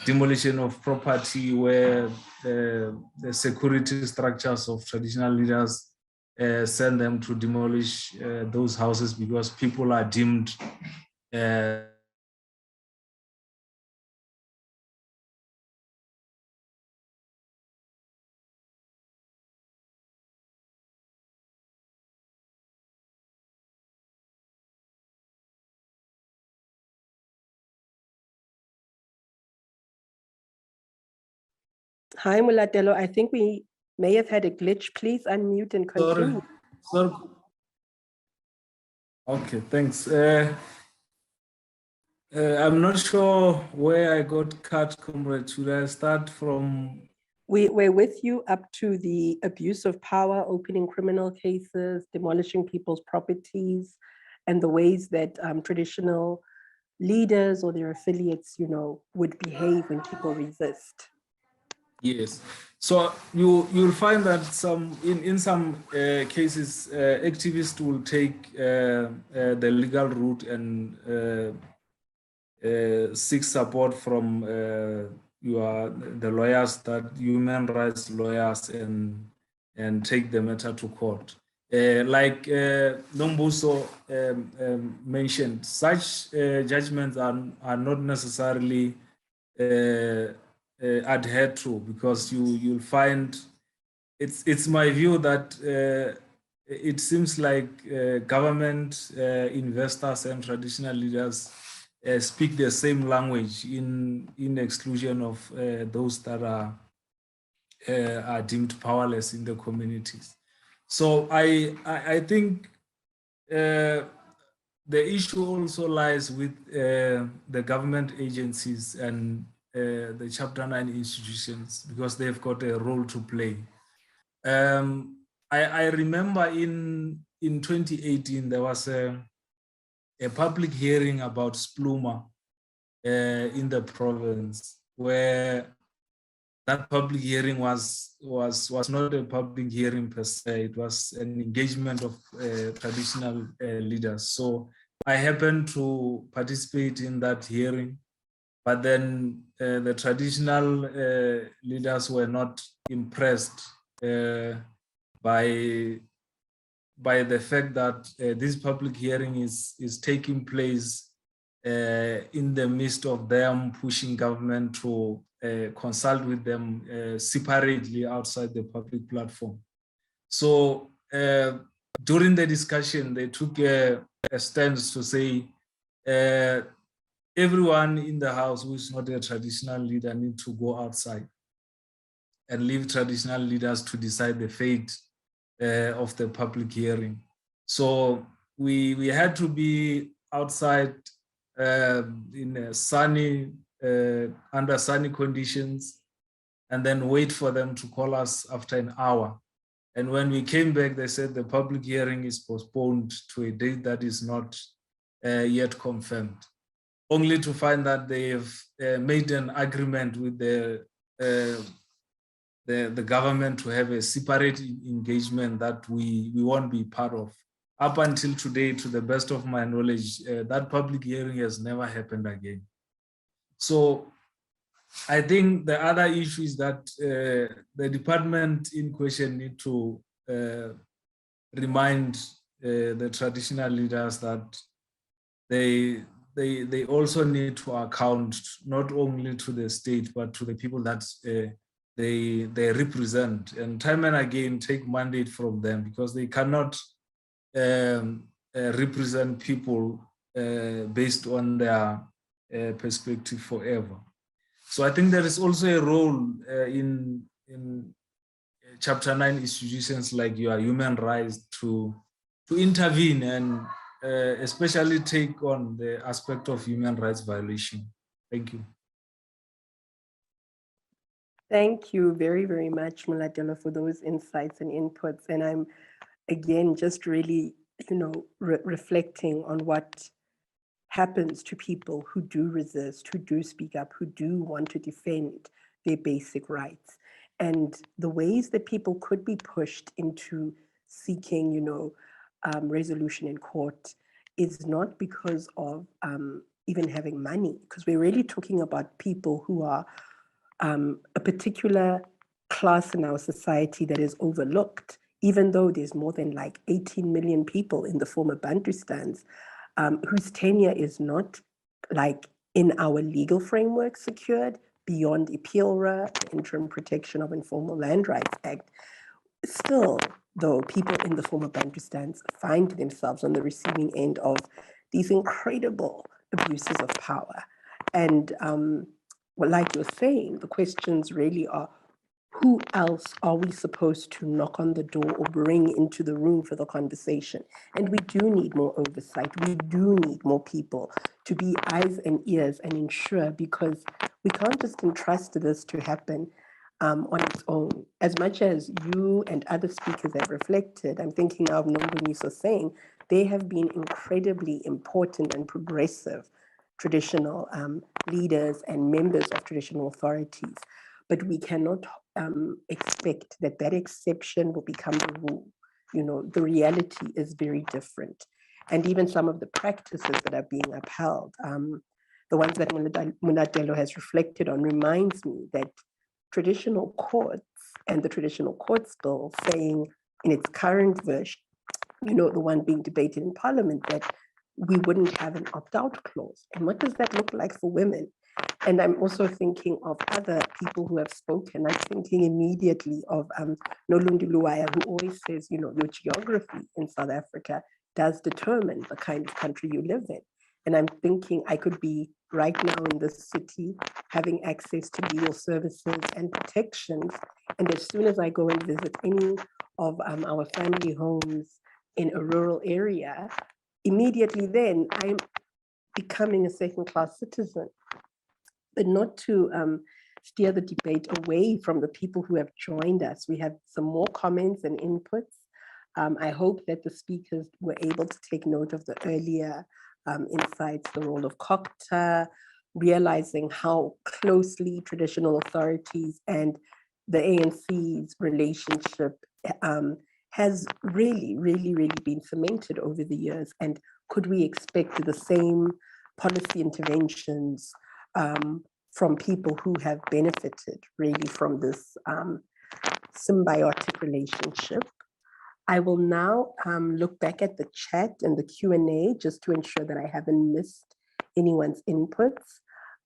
demolition of property where the security structures of traditional leaders send them to demolish those houses because people are deemed Hi, Mulatelo. I think we may have had a glitch. Please unmute and continue. Sorry. Okay, thanks. I'm not sure where I got cut, comrade. Should I start from? We're with you up to the abuse of power, opening criminal cases, demolishing people's properties, and the ways that traditional leaders or their affiliates, would behave when people resist. Yes. So you'll find that in some cases, activists will take the legal route and seek support from the lawyers, that human rights lawyers, and take the matter to court. Like Nombuso mentioned, such judgments are not necessarily adhered to, because you'll find it's my view that it seems like government, investors, and traditional leaders speak the same language in exclusion of those that are deemed powerless in the communities. So I think the issue also lies with the government agencies and the Chapter 9 institutions, because they've got a role to play. I remember in 2018, there was a public hearing about Spluma in the province, where that public hearing was not a public hearing per se. It was an engagement of traditional leaders. So I happened to participate in that hearing, but then the traditional leaders were not impressed by the fact that this public hearing is taking place in the midst of them pushing government to consult with them separately outside the public platform. So during the discussion, they took a stance to say everyone in the house who is not a traditional leader need to go outside and leave traditional leaders to decide the fate of the public hearing. So we had to be outside in sunny, under sunny conditions, and then wait for them to call us after an hour. And when we came back, they said the public hearing is postponed to a date that is not yet confirmed, only to find that they've made an agreement with the government to have a separate engagement that we won't be part of. Up until today, to the best of my knowledge, that public hearing has never happened again. So I think the other issue is that the department in question need to remind the traditional leaders that they also need to account not only to the state but to the people that they represent, and time and again take mandate from them, because they cannot represent people based on their perspective forever. So I think there is also a role in Chapter 9 institutions like your human rights to intervene and especially take on the aspect of human rights violation. Thank you. Thank you very, very much, Muladelo, for those insights and inputs. And I'm, again, just really, reflecting on what happens to people who do resist, who do speak up, who do want to defend their basic rights. And the ways that people could be pushed into seeking, resolution in court is not because of even having money, because we're really talking about people who are a particular class in our society that is overlooked, even though there's more than like 18 million people in the former Bantustans whose tenure is not like in our legal framework secured beyond IPILRA, the Interim Protection of Informal Land Rights Act. Still, though, people in the former Bantustans find themselves on the receiving end of these incredible abuses of power. And well, like you're saying, the questions really are, who else are we supposed to knock on the door or bring into the room for the conversation? And we do need more oversight. We do need more people to be eyes and ears and ensure, because we can't just entrust this to happen on its own. As much as you and other speakers have reflected, I'm thinking now of Nomboniso saying, they have been incredibly important and progressive traditional leaders and members of traditional authorities. But we cannot expect that that exception will become the rule. The reality is very different. And even some of the practices that are being upheld, the ones that Muladelo has reflected on, reminds me that traditional courts and the traditional courts bill saying in its current version, the one being debated in Parliament, that we wouldn't have an opt-out clause. And what does that look like for women? And I'm also thinking of other people who have spoken. I'm thinking immediately of Nolundi Luaya, who always says, your geography in South Africa does determine the kind of country you live in. And I'm thinking I could be right now in this city having access to legal services and protections. And as soon as I go and visit any of our family homes in a rural area, immediately then I'm becoming a second-class citizen. But not to steer the debate away from the people who have joined us. We have some more comments and inputs. I hope that the speakers were able to take note of the earlier insights, the role of COCTA, realizing how closely traditional authorities and the ANC's relationship has really, really, really been cemented over the years. And could we expect the same policy interventions from people who have benefited really from this symbiotic relationship? I will now look back at the chat and the Q&A just to ensure that I haven't missed anyone's inputs.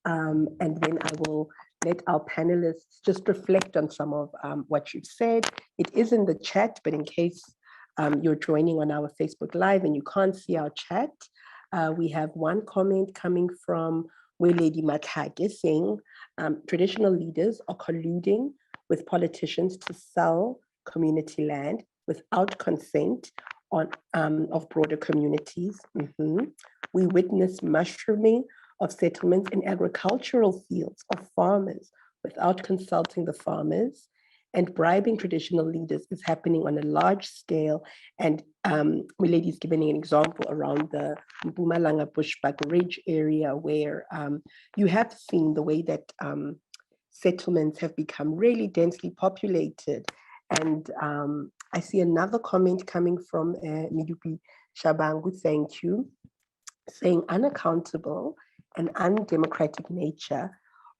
And then I will let our panelists just reflect on some of what you've said. It is in the chat, but in case you're joining on our Facebook Live and you can't see our chat, we have one comment coming from Lady Mathage saying, traditional leaders are colluding with politicians to sell community land without consent of broader communities. We witness mushrooming of settlements in agricultural fields of farmers without consulting the farmers, and bribing traditional leaders is happening on a large scale. And Milady is giving an example around the Mpumalanga Bushbuck Ridge area where you have seen the way that settlements have become really densely populated. And I see another comment coming from Midupi Shabangu, thank you, saying unaccountable and undemocratic nature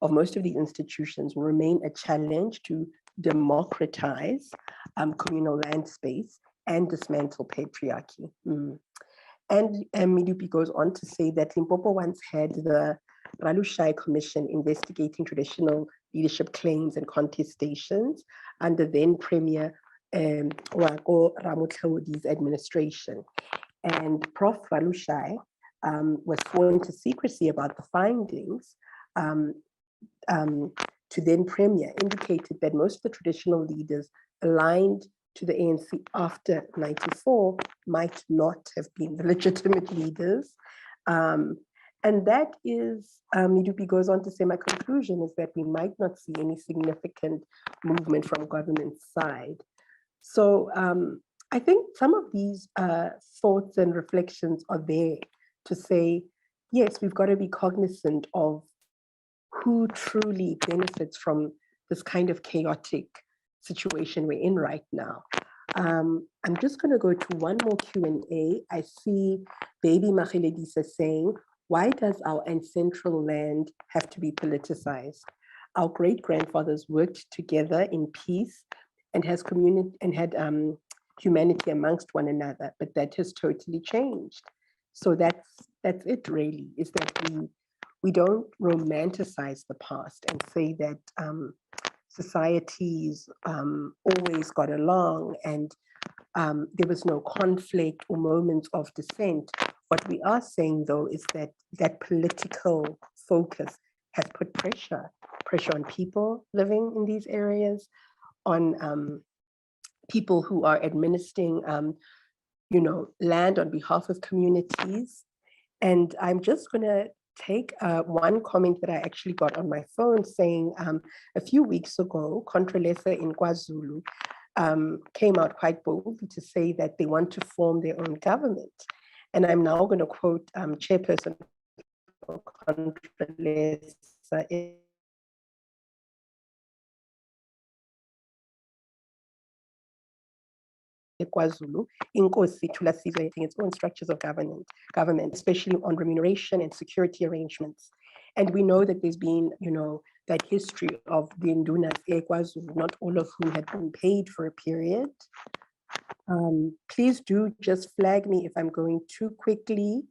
of most of these institutions will remain a challenge to democratize communal land space and dismantle patriarchy. And Midupi goes on to say that Limpopo once had the Ralushai Commission investigating traditional leadership claims and contestations under then Premier Wako Ramotlhodi's administration. And Prof. Ralushai was sworn into secrecy about the findings to then Premier, indicated that most of the traditional leaders aligned to the ANC after 94 might not have been the legitimate leaders. And that is, Midupi goes on to say, my conclusion is that we might not see any significant movement from government side. So I think some of these thoughts and reflections are there to say, yes, we've got to be cognizant of who truly benefits from this kind of chaotic situation we're in right now. I'm just going to go to one more Q&A. I see Baby Macheledisa saying, why does our ancestral land have to be politicized? Our great-grandfathers worked together in peace and had humanity amongst one another, but that has totally changed. So that's it really, is that we don't romanticize the past and say that societies always got along and there was no conflict or moments of dissent. What we are saying, though, is that that political focus has put pressure on people living in these areas, on people who are administering, land on behalf of communities. And I'm just going to take one comment that I actually got on my phone saying a few weeks ago, Contralesa in KwaZulu came out quite boldly to say that they want to form their own government. And I'm now going to quote Chairperson for Contralesa KwaZulu, Inkosi Thulasizwe, its own structures of government, especially on remuneration and security arrangements. And we know that there's been, that history of the Indunas KwaZulu, not all of whom had been paid for a period. Please do just flag me if I'm going too quickly.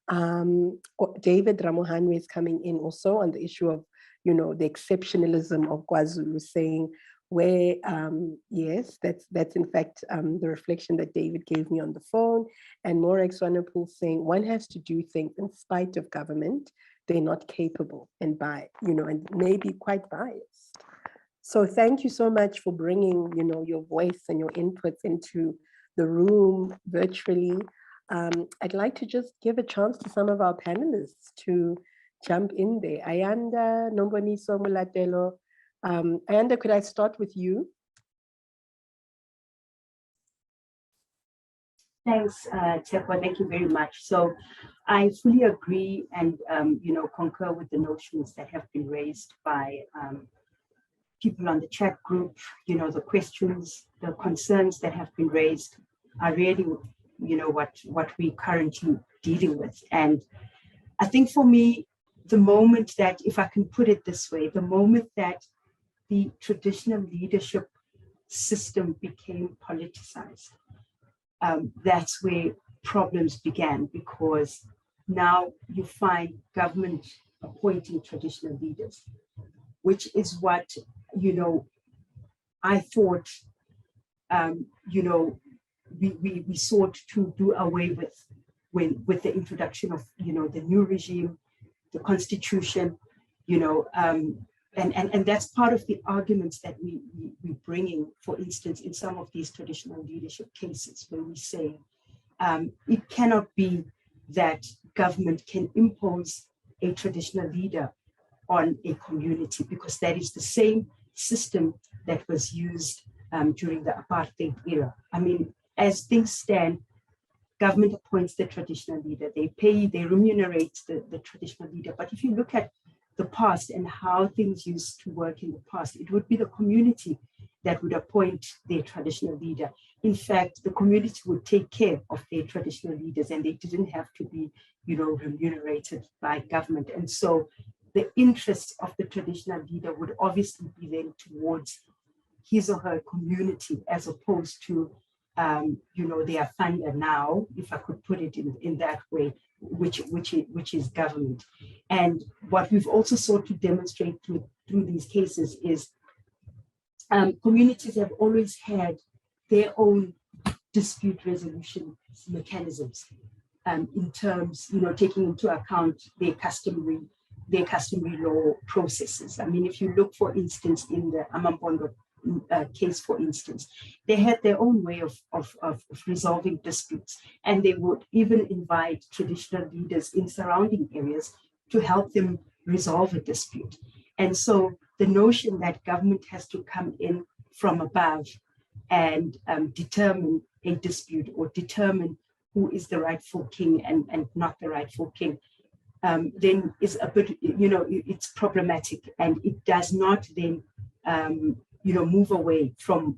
David Ramohanwe is coming in also on the issue of, the exceptionalism of KwaZulu, saying where, yes, that's in fact the reflection that David gave me on the phone. And Morex Swanepoel saying one has to do things in spite of government. They're not capable and and maybe quite biased. So thank you so much for bringing, your voice and your inputs into the room virtually. I'd like to just give a chance to some of our panelists to jump in there. Ayanda, Nomboniso Mulatelo. Ayanda, could I start with you? Thanks, Tepa. Thank you very much. So I fully agree and, concur with the notions that have been raised by people on the chat group. The questions, the concerns that have been raised are really, what we're currently dealing with. And I think for me, the moment that, if I can put it this way, the moment that the traditional leadership system became politicized, that's where problems began, because now you find government appointing traditional leaders, which is what, I thought, we sought to do away with the introduction of, the new regime, the constitution, and that's part of the arguments that we're bringing, for instance, in some of these traditional leadership cases, where we say it cannot be that government can impose a traditional leader on a community, because that is the same system that was used during the apartheid era. I mean, as things stand, government appoints the traditional leader, they remunerate the traditional leader. But if you look at the past and how things used to work in the past, it would be the community that would appoint their traditional leader. In fact, the community would take care of their traditional leaders, and they didn't have to be, remunerated by government. And so the interests of the traditional leader would obviously be then towards his or her community, as opposed to, you know, their funder now, if I could put it in that way, which is government. And what we've also sought to demonstrate through these cases is communities have always had their own dispute resolution mechanisms, in terms, you know, taking into account their customary law processes. I mean, if you look, for instance, in the Amambondo case, for instance, they had their own way of resolving disputes, and they would even invite traditional leaders in surrounding areas to help them resolve a dispute. And so the notion that government has to come in from above and determine a dispute, or determine who is the rightful king and not the rightful king, then is a bit, you know, it's problematic, and it does not then, you know, move away from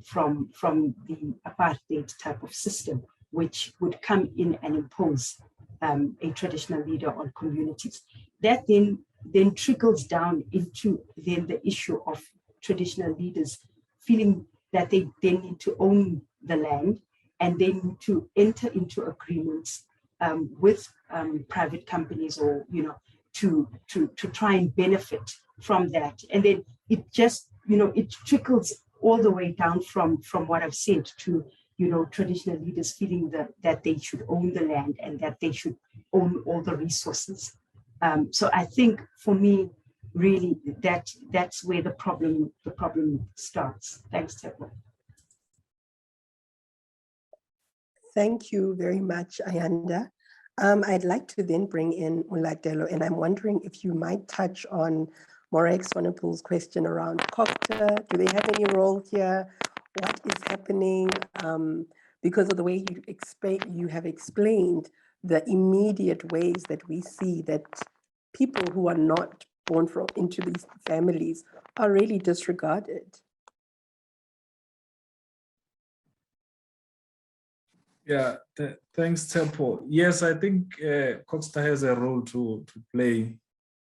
the apartheid type of system, which would come in and impose a traditional leader on communities. That then trickles down into then the issue of traditional leaders feeling that they need to own the land, and they need to enter into agreements with private companies, or, you know, to try and benefit from that. And then it just, you know, it trickles all the way down from what I've said to, you know, traditional leaders feeling that they should own the land and that they should own all the resources. So I think, for me, really, that's where the problem starts. Thanks, Tebo. Thank you very much, Ayanda. I'd like to then bring in Mulatelo, and I'm wondering if you might touch on Morag Swanepoel's question around COGTA. Do they have any role here? What is happening? Because of the way you have explained the immediate ways that we see that people who are not born into these families are really disregarded. Yeah, thanks, Tempo. Yes, I think COGTA has a role to play.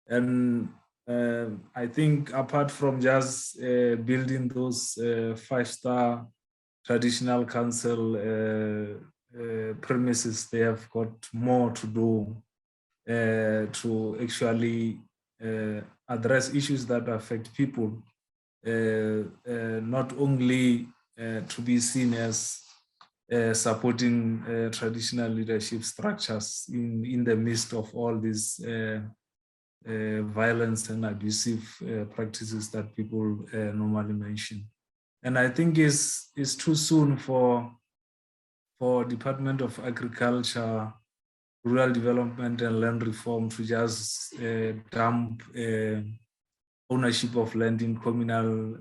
And I think apart from just building those 5-star traditional council premises, they have got more to do to actually address issues that affect people, not only to be seen as supporting traditional leadership structures in the midst of all these violence and abusive practices that people normally mention. And I think it's too soon for Department of Agriculture, Rural Development and Land Reform to just dump ownership of land in communal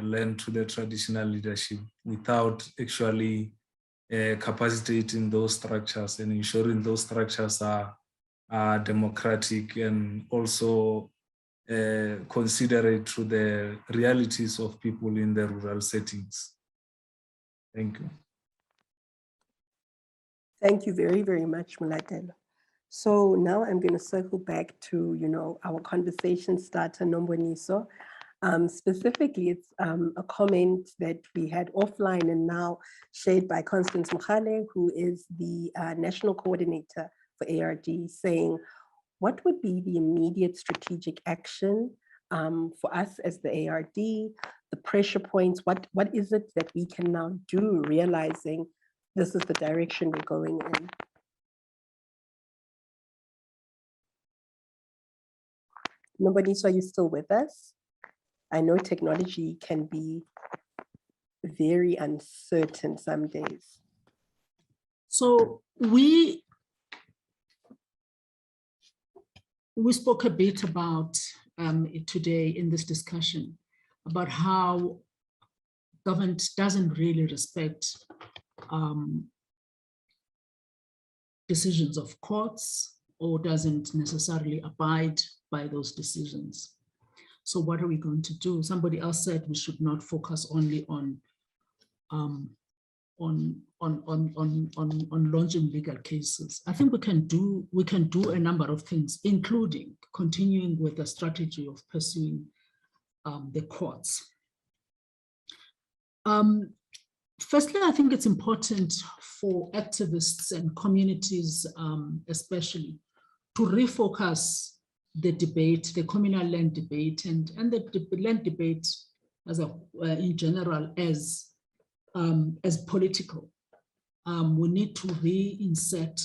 land to the traditional leadership without actually capacitating those structures and ensuring those structures are democratic and also considerate to the realities of people in the rural settings. Thank you. Thank you very, very much, Mulatelo. So now I'm going to circle back to, you know, our conversation starter, Nomboniso. Specifically, it's a comment that we had offline and now shared by Constance Mukhale, who is the national coordinator for ARD, saying, what would be the immediate strategic action for us as the ARD, the pressure points, what is it that we can now do, realizing this is the direction we're going in? Nomboniso, are you still with us? I know technology can be very uncertain some days. So we spoke a bit about it today in this discussion, about how government doesn't really respect decisions of courts, or doesn't necessarily abide by those decisions. So what are we going to do? Somebody else said we should not focus only on on launching legal cases. I think we can do a number of things, including continuing with the strategy of pursuing the courts. Firstly, I think it's important for activists and communities, especially, to refocus the debate, the communal land debate, and the land debate as in general as political. We need to reinsert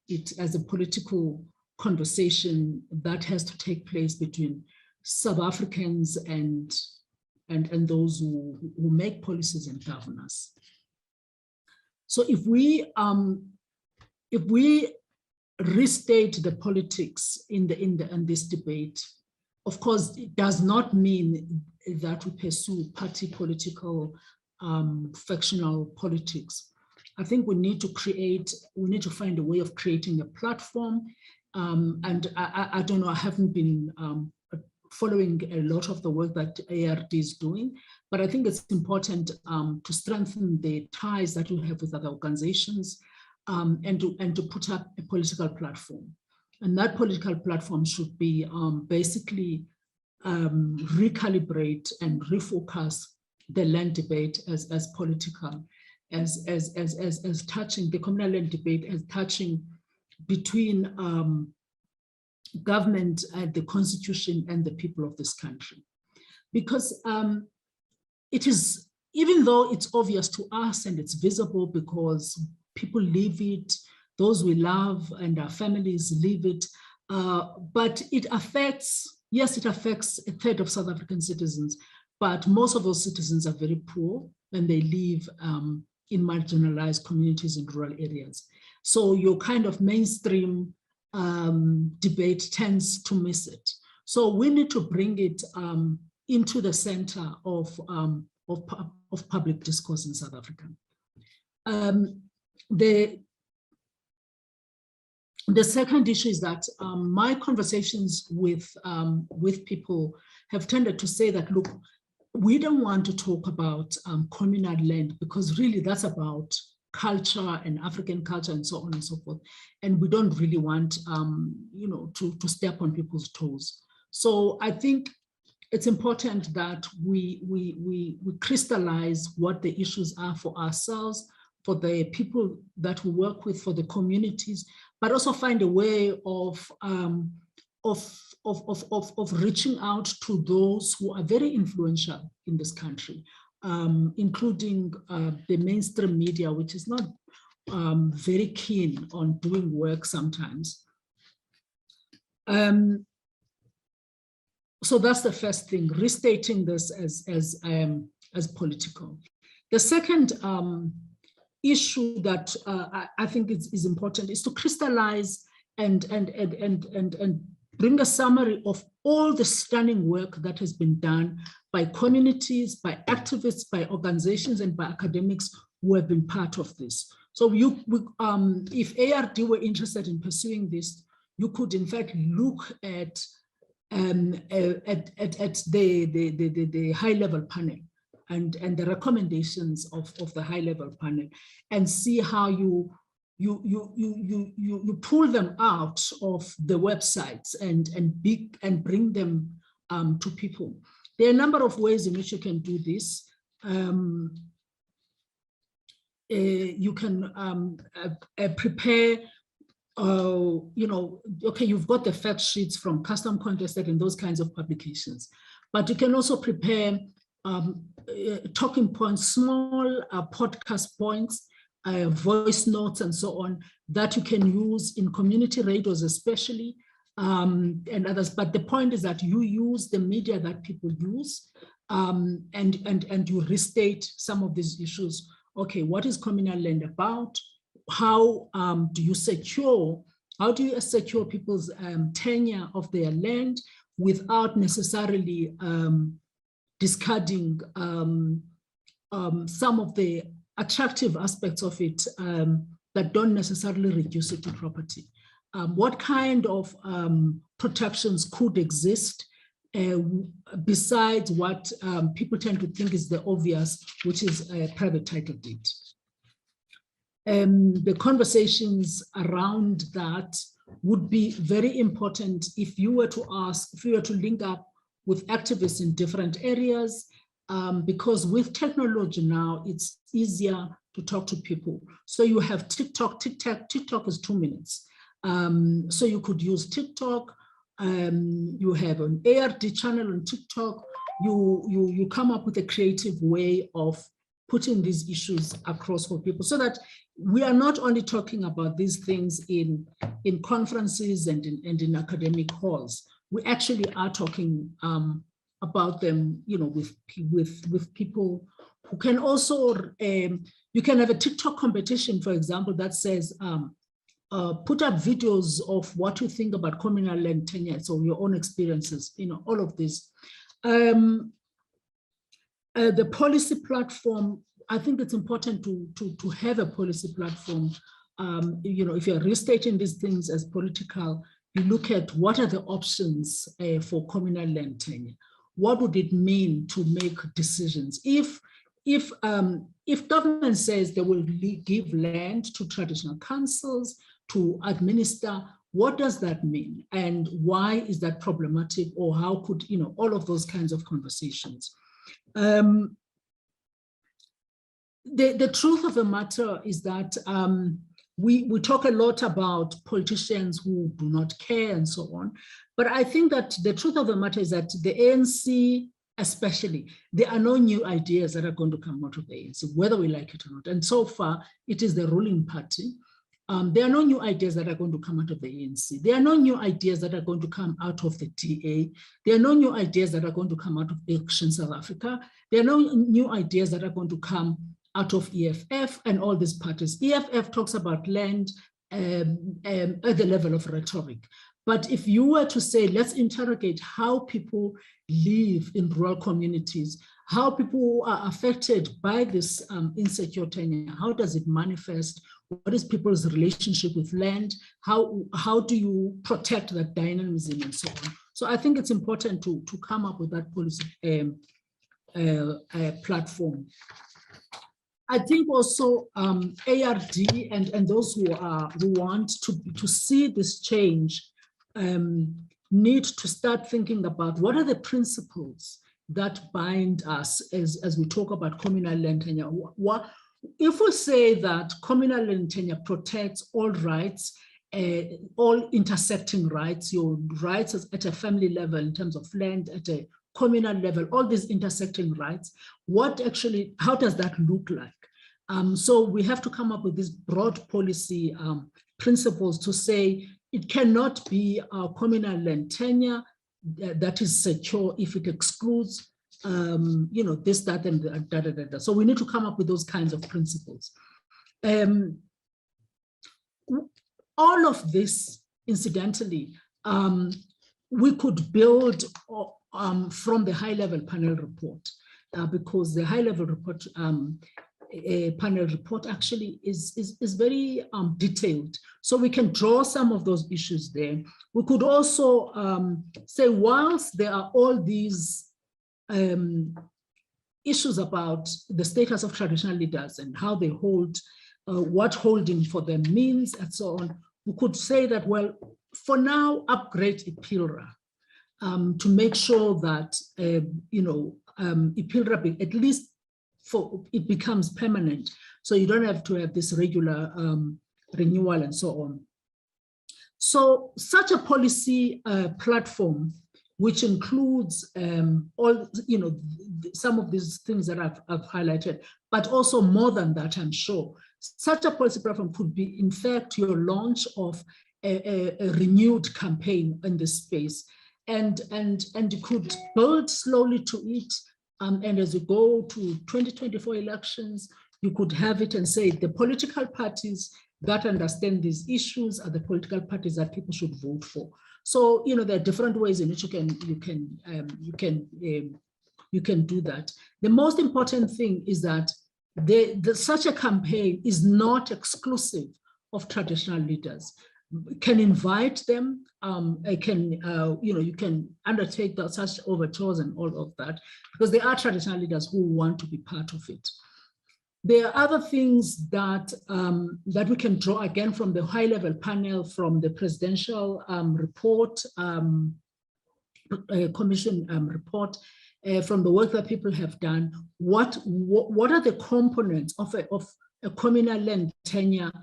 it as a political conversation that has to take place between South Africans and those who make policies and govern us. So if we restate the politics in this debate, of course, it does not mean that we pursue party political, factional politics. I think we need to find a way of creating a platform. And I don't know, I haven't been following a lot of the work that ARD is doing, but I think it's important to strengthen the ties that we have with other organizations and to put up a political platform. And that political platform should be basically recalibrate and refocus the land debate as political, as touching the communal land debate, as touching between government and the constitution and the people of this country. Because it is, even though it's obvious to us and it's visible because people live it, those we love and our families live it, but it affects, yes, it affects a third of South African citizens, but most of those citizens are very poor and they live in marginalized communities in rural areas. So your kind of mainstream debate tends to miss it. So we need to bring it into the center of public discourse in South Africa. The second issue is that my conversations with people have tended to say that, look, we don't want to talk about communal land because really that's about culture and African culture and so on and so forth. And we don't really want, to step on people's toes. So I think it's important that we crystallize what the issues are for ourselves, for the people that we work with, for the communities, but also find a way of reaching out to those who are very influential in this country, including the mainstream media, which is not very keen on doing work sometimes. So that's the first thing, restating this as political. The second issue that I think is important is to crystallize and bring a summary of all the stunning work that has been done by communities, by activists, by organizations, and by academics who have been part of this. So if ARD were interested in pursuing this, you could in fact look at the high-level panel and the recommendations of the high-level panel and see how you pull them out of the websites and bring them to people. There are a number of ways in which you can do this. You can prepare, okay, you've got the fact sheets from Custom Contested and those kinds of publications, but you can also prepare talking points, small podcast points, voice notes and so on that you can use in community radios especially, and others. But the point is that you use the media that people use and you restate some of these issues. Okay, what is communal land about? How do you secure people's tenure of their land without necessarily discarding some of the attractive aspects of it that don't necessarily reduce it to property? What kind of protections could exist besides what people tend to think is the obvious, which is a private title deed? The conversations around that would be very important if you were to link up with activists in different areas, because with technology now, it's easier to talk to people. So you have TikTok is 2 minutes. So you could use TikTok. You have an ARD channel on TikTok. You come up with a creative way of putting these issues across for people, so that we are not only talking about these things in conferences and in academic halls. We actually are talking about them, with people who can also. You can have a TikTok competition, for example, that says, put up videos of what you think about communal land tenure, so your own experiences, all of this. The policy platform, I think it's important to have a policy platform. If you're restating these things as political, you look at what are the options for communal land tenure. What would it mean to make decisions? If government says they will give land to traditional councils to administer, what does that mean? And why is that problematic? Or how could, all of those kinds of conversations. The truth of the matter is that we talk a lot about politicians who do not care and so on, but I think that the truth of the matter is that the ANC, especially, there are no new ideas that are going to come out of the ANC, whether we like it or not. And so far, it is the ruling party. There are no new ideas that are going to come out of the ANC. There are no new ideas that are going to come out of the DA. There are no new ideas that are going to come out of Action South Africa. There are no new ideas that are going to come out of EFF and all these parties. EFF talks about land at the level of rhetoric. But if you were to say, let's interrogate how people live in rural communities, how people are affected by this insecure tenure, how does it manifest? What is people's relationship with land? How do you protect that dynamism and so on? So I think it's important to come up with that policy platform. I think also ARD and those who want to see this change need to start thinking about what are the principles that bind us as we talk about communal land tenure. If we say that communal land tenure protects all rights, all intersecting rights, your rights at a family level in terms of land, at a communal level, all these intersecting rights, how does that look like? So we have to come up with these broad policy principles to say it cannot be a communal land tenure that is secure if it excludes this, that, and da. So we need to come up with those kinds of principles. All of this, incidentally, we could build from the high-level panel report, because the high-level report, panel report actually is very detailed. So we can draw some of those issues there. We could also say, whilst there are all these issues about the status of traditional leaders and how they hold, what holding for them means and so on, we could say that, well, for now, upgrade IPILRA to make sure that, IPILRA, at least it becomes permanent. So you don't have to have this regular renewal and so on. So such a policy platform, which includes all, some of these things that I've highlighted, but also more than that, I'm sure. Such a policy platform could be, in fact, your launch of a renewed campaign in this space. And you could build slowly to it. And as you go to 2024 elections, you could have it and say the political parties that understand these issues are the political parties that people should vote for. So, there are different ways in which you can do that. The most important thing is that such a campaign is not exclusive of traditional leaders. Can invite them, you can undertake such overtures and all of that, because there are traditional leaders who want to be part of it. There are other things that, that we can draw again from the high-level panel, from the presidential report, commission report, from the work that people have done. What are the components of a communal land tenure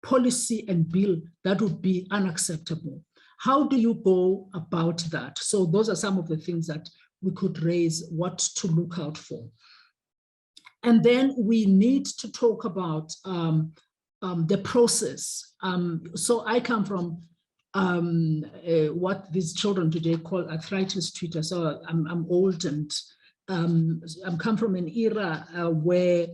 policy and bill that would be unacceptable? How do you go about that? So those are some of the things that we could raise, what to look out for. And then we need to talk about the process. So I come from what these children today call arthritis Twitter. So I'm old, and I'm come from an era where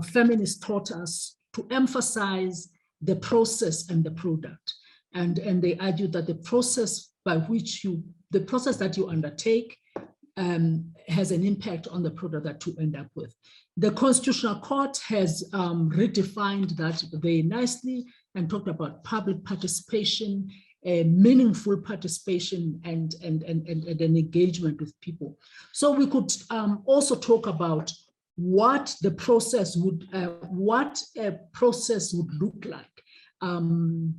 feminists taught us to emphasize the process and the product. And they argued that the process by which the process that you undertake has an impact on the product that you end up with. The Constitutional Court has redefined that very nicely and talked about public participation, meaningful participation, and an engagement with people. So we could also talk about what the process would, what a process would look like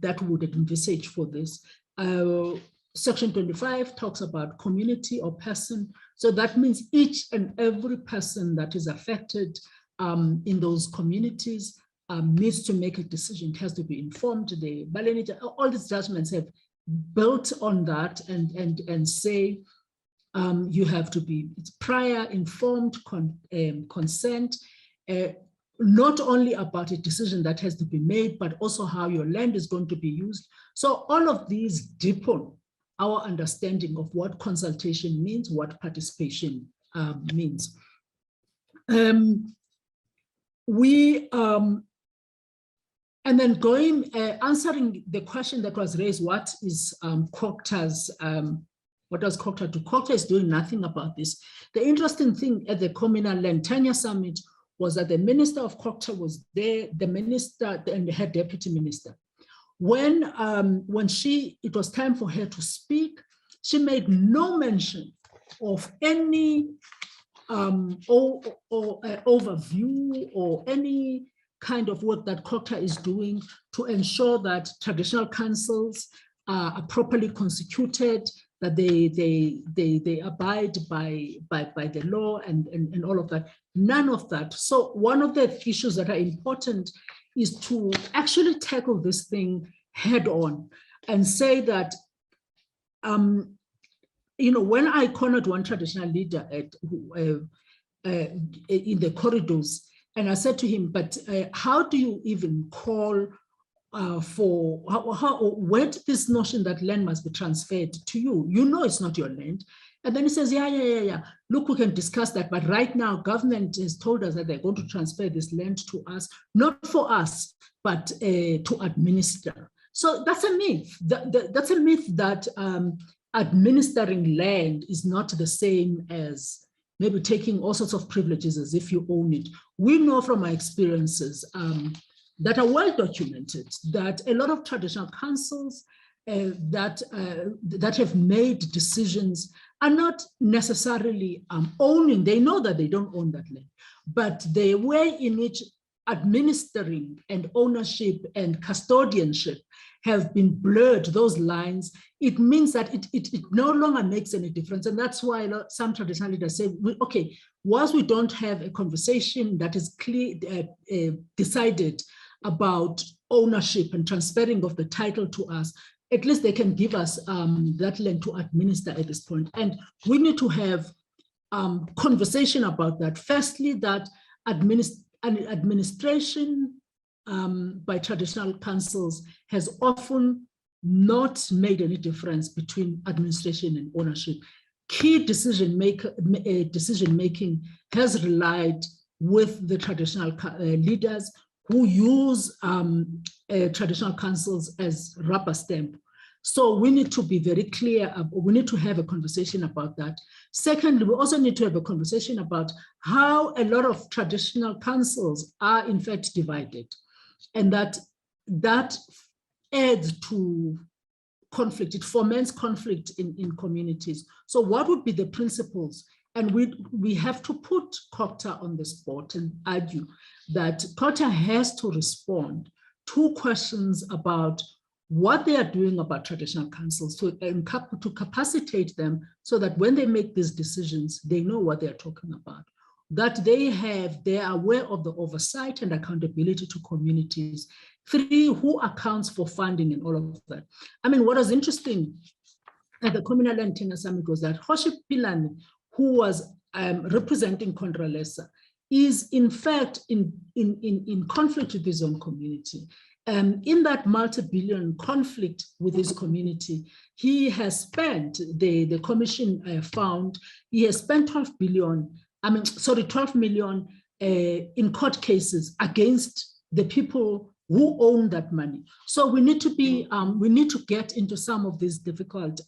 that would envisage for this. Section 25 talks about community or person. So that means each and every person that is affected in those communities needs to make a decision. It has to be informed. All these judgments have built on that and say you have to be, it's prior informed consent, not only about a decision that has to be made, but also how your land is going to be used. So all of these deepen our understanding of what consultation means, what participation means. And then answering the question that was raised, what is COCTA's, what does COCTA do? COCTA is doing nothing about this. The interesting thing at the Communal Land Tenure Summit was that the minister of COCTA was there, the minister and the head deputy minister. When it was time for her to speak, she made no mention of any overview or any kind of work that COCTA is doing to ensure that traditional councils are properly constituted, that they abide by the law and all of that. None of that. So one of the issues that are important is to actually tackle this thing head on and say that, when I cornered one traditional leader in the corridors, and I said to him, but how do you even call where did this notion that land must be transferred to you? You know it's not your land. And then he says, yeah. Look, we can discuss that. But right now, government has told us that they're going to transfer this land to us, not for us, but to administer. So that's a myth. That's a myth that administering land is not the same as maybe taking all sorts of privileges as if you own it. We know from our experiences that are well documented that a lot of traditional councils that have made decisions are not necessarily owning. They know that they don't own that land, but the way in which administering and ownership and custodianship have been blurred, those lines, it means that it no longer makes any difference. And that's why some traditional leaders say, okay, once we don't have a conversation that is clear, decided about ownership and transferring of the title to us, at least they can give us that land to administer at this point. And we need to have conversation about that. Firstly, that administration by traditional councils has often not made any difference between administration and ownership. Key decision making has relied with the traditional leaders who use traditional councils as rubber stamp. So we need to be very clear, we need to have a conversation about that. Secondly, we also need to have a conversation about how a lot of traditional councils are in fact divided, and that adds to conflict, it foments conflict in communities. So what would be the principles And we have to put COGTA on the spot and argue that COGTA has to respond to questions about what they are doing about traditional councils to capacitate them so that when they make these decisions, they know what they're talking about, that they are aware of the oversight and accountability to communities. 3, who accounts for funding and all of that. I mean, what was interesting at the Communal and Tenure Summit was that Hoshi Pilani, who was representing Contralesa, is in fact in conflict with his own community. In that multi-billion conflict with his community, he has spent, the commission found, he has spent 12 million in court cases against the people who own that money. So we need to be, we need to get into some of these difficult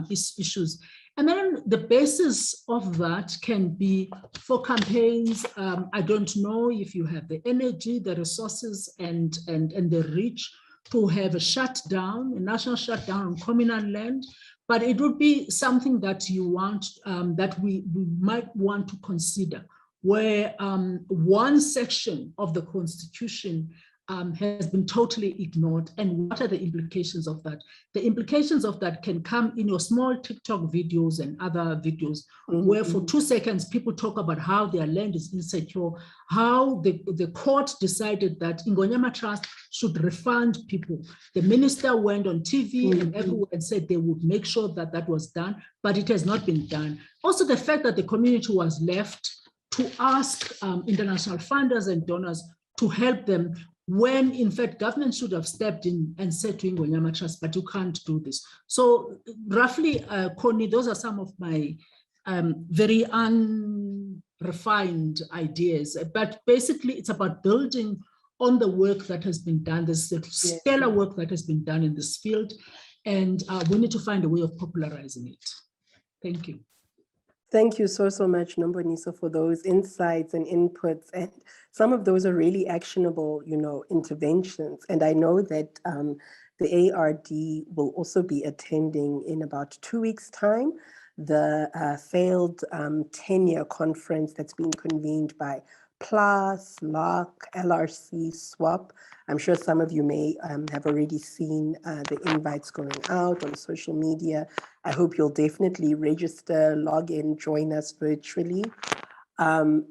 issues. And then the basis of that can be for campaigns. I don't know if you have the energy, the resources, and the reach to have a shutdown, a national shutdown on communal land, but it would be something that you want, that we might want to consider, where one section of the Constitution has been totally ignored. And what are the implications of that? The implications of that can come in your small TikTok videos and other videos, where for 2 seconds, people talk about how their land is insecure, how the court decided that Ingonyama Trust should refund people. The minister went on TV and everywhere and said they would make sure that that was done, but it has not been done. Also, the fact that the community was left to ask international funders and donors to help them, when in fact government should have stepped in and said to Ingonyama Trust, but you can't do this. So roughly, Connie, those are some of my very unrefined ideas. But basically, it's about building on the work that has been done. There's stellar work that has been done in this field, and we need to find a way of popularizing it. Thank you. Thank you so much, Nomboniso, for those insights and inputs. And some of those are really actionable, interventions. And I know that the ARD will also be attending in about 2 weeks' time, the failed tenure conference that's being convened by PLAS, LARC, LRC, SWAP. I'm sure some of you may have already seen the invites going out on social media. I hope you'll definitely register, log in, join us virtually,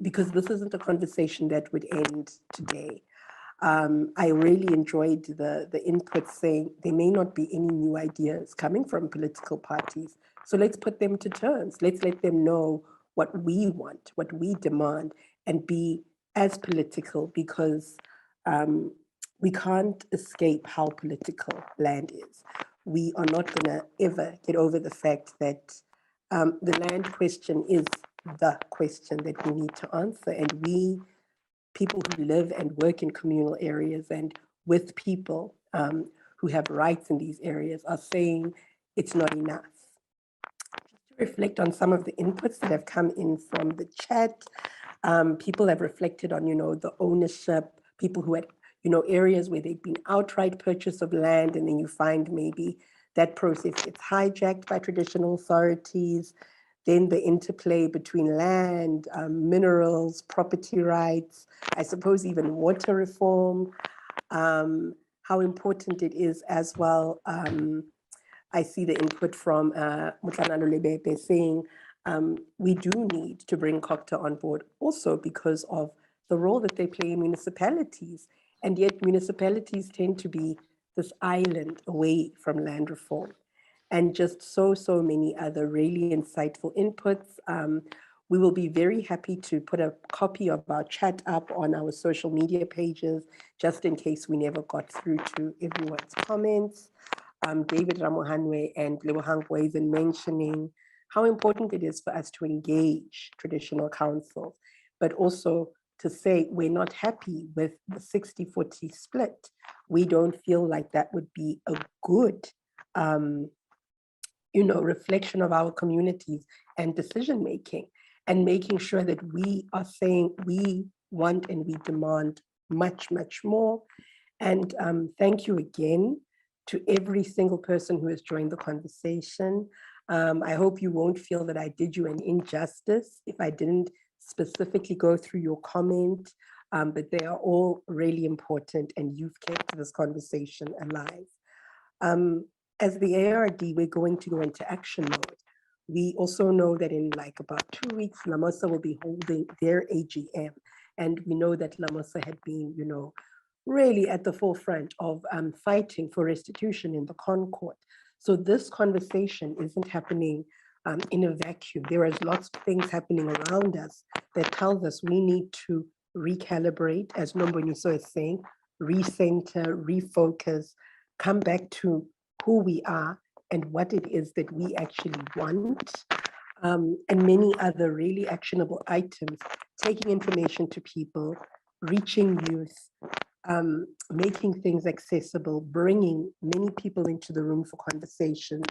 because this isn't a conversation that would end today. I really enjoyed the input saying there may not be any new ideas coming from political parties. So let's put them to terms. Let's let them know what we want, what we demand, and be as political, because we can't escape how political land is. We are not going to ever get over the fact that the land question is the question that we need to answer. And we, people who live and work in communal areas and with people who have rights in these areas, are saying it's not enough. Just to reflect on some of the inputs that have come in from the chat, people have reflected on, the ownership, people who had, areas where they've been outright purchase of land, and then you find maybe that process gets hijacked by traditional authorities. Then the interplay between land, minerals, property rights, I suppose even water reform, how important it is as well. I see the input from Mutlana Lulebete saying we do need to bring COGTA on board also because of the role that they play in municipalities. And yet municipalities tend to be this island away from land reform. And just so many other really insightful inputs. We will be very happy to put a copy of our chat up on our social media pages, just in case we never got through to everyone's comments. David Ramohanwe and Lebohang Boysen mentioning how important it is for us to engage traditional councils, but also to say we're not happy with the 60-40 split. We don't feel like that would be a good reflection of our communities and decision making, and making sure that we are saying we want and we demand much, much more. And thank you again to every single person who has joined the conversation. I hope you won't feel that I did you an injustice if I didn't specifically go through your comment, but they are all really important and you've kept this conversation alive. As the ARD, we're going to go into action mode. We also know that in like about 2 weeks, LAMOSA will be holding their AGM. And we know that LAMOSA had been, you know, really at the forefront of fighting for restitution in the Concord. So this conversation isn't happening in a vacuum. There is lots of things happening around us that tells us we need to recalibrate, as Nomboniso is saying, recenter, refocus, come back to who we are and what it is that we actually want, and many other really actionable items, taking information to people, reaching youth, making things accessible, bringing many people into the room for conversations,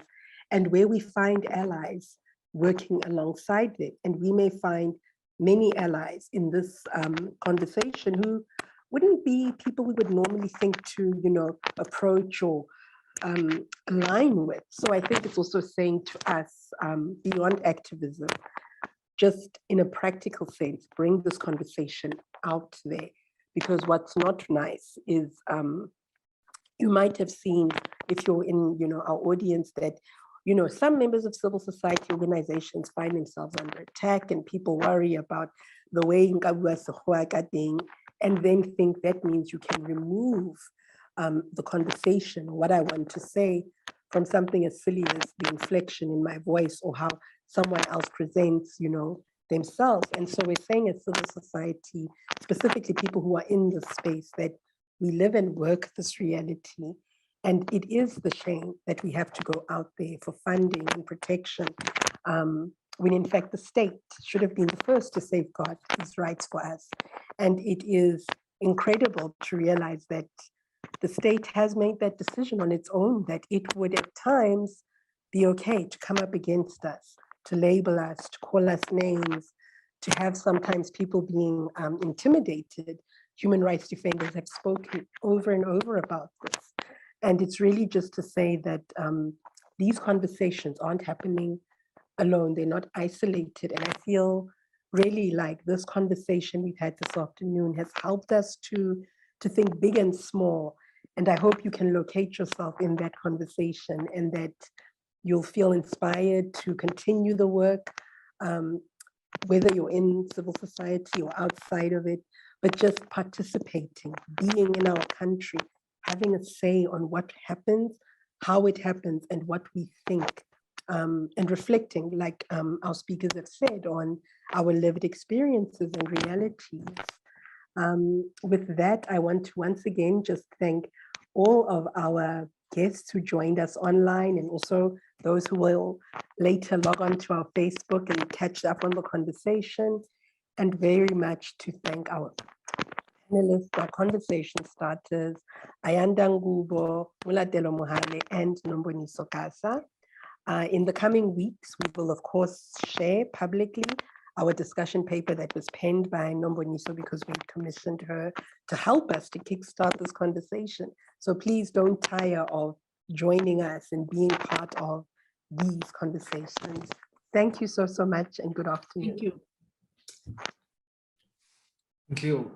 and where we find allies working alongside it. And we may find many allies in this conversation who wouldn't be people we would normally think to, you know, approach or align with. So I think it's also saying to us, beyond activism, just in a practical sense, bring this conversation out there. Because what's not nice is, you might have seen, if you're in, you know, our audience, that, you know, some members of civil society organizations find themselves under attack and people worry about the way and then think that means you can remove the conversation, what I want to say, from something as silly as the inflection in my voice or how someone else presents, you know, themselves. And so we're saying as civil society, specifically people who are in this space, that we live and work this reality. And it is the shame that we have to go out there for funding and protection, when in fact the state should have been the first to safeguard these rights for us. And it is incredible to realize that the state has made that decision on its own, that it would at times be okay to come up against us, to label us, to call us names, to have sometimes people being intimidated. Human rights defenders have spoken over and over about this. And it's really just to say that these conversations aren't happening alone. They're not isolated. And I feel really like this conversation we've had this afternoon has helped us to think big and small. And I hope you can locate yourself in that conversation and that you'll feel inspired to continue the work, whether you're in civil society or outside of it, but just participating, being in our country, having a say on what happens, how it happens, and what we think, and reflecting, like our speakers have said, on our lived experiences and realities. With that, I want to once again just thank all of our guests who joined us online, and also those who will later log on to our Facebook and catch up on the conversation, and very much to thank our panelists, our conversation starters, Ayanda Ngubo, Mulatelo Mohale, and Nomboniso Kasa. In the coming weeks, we will of course share publicly our discussion paper that was penned by Nomboniso because we commissioned her to help us to kickstart this conversation. So please don't tire of joining us and being part of these conversations. Thank you so much and good afternoon. Thank you. Thank you.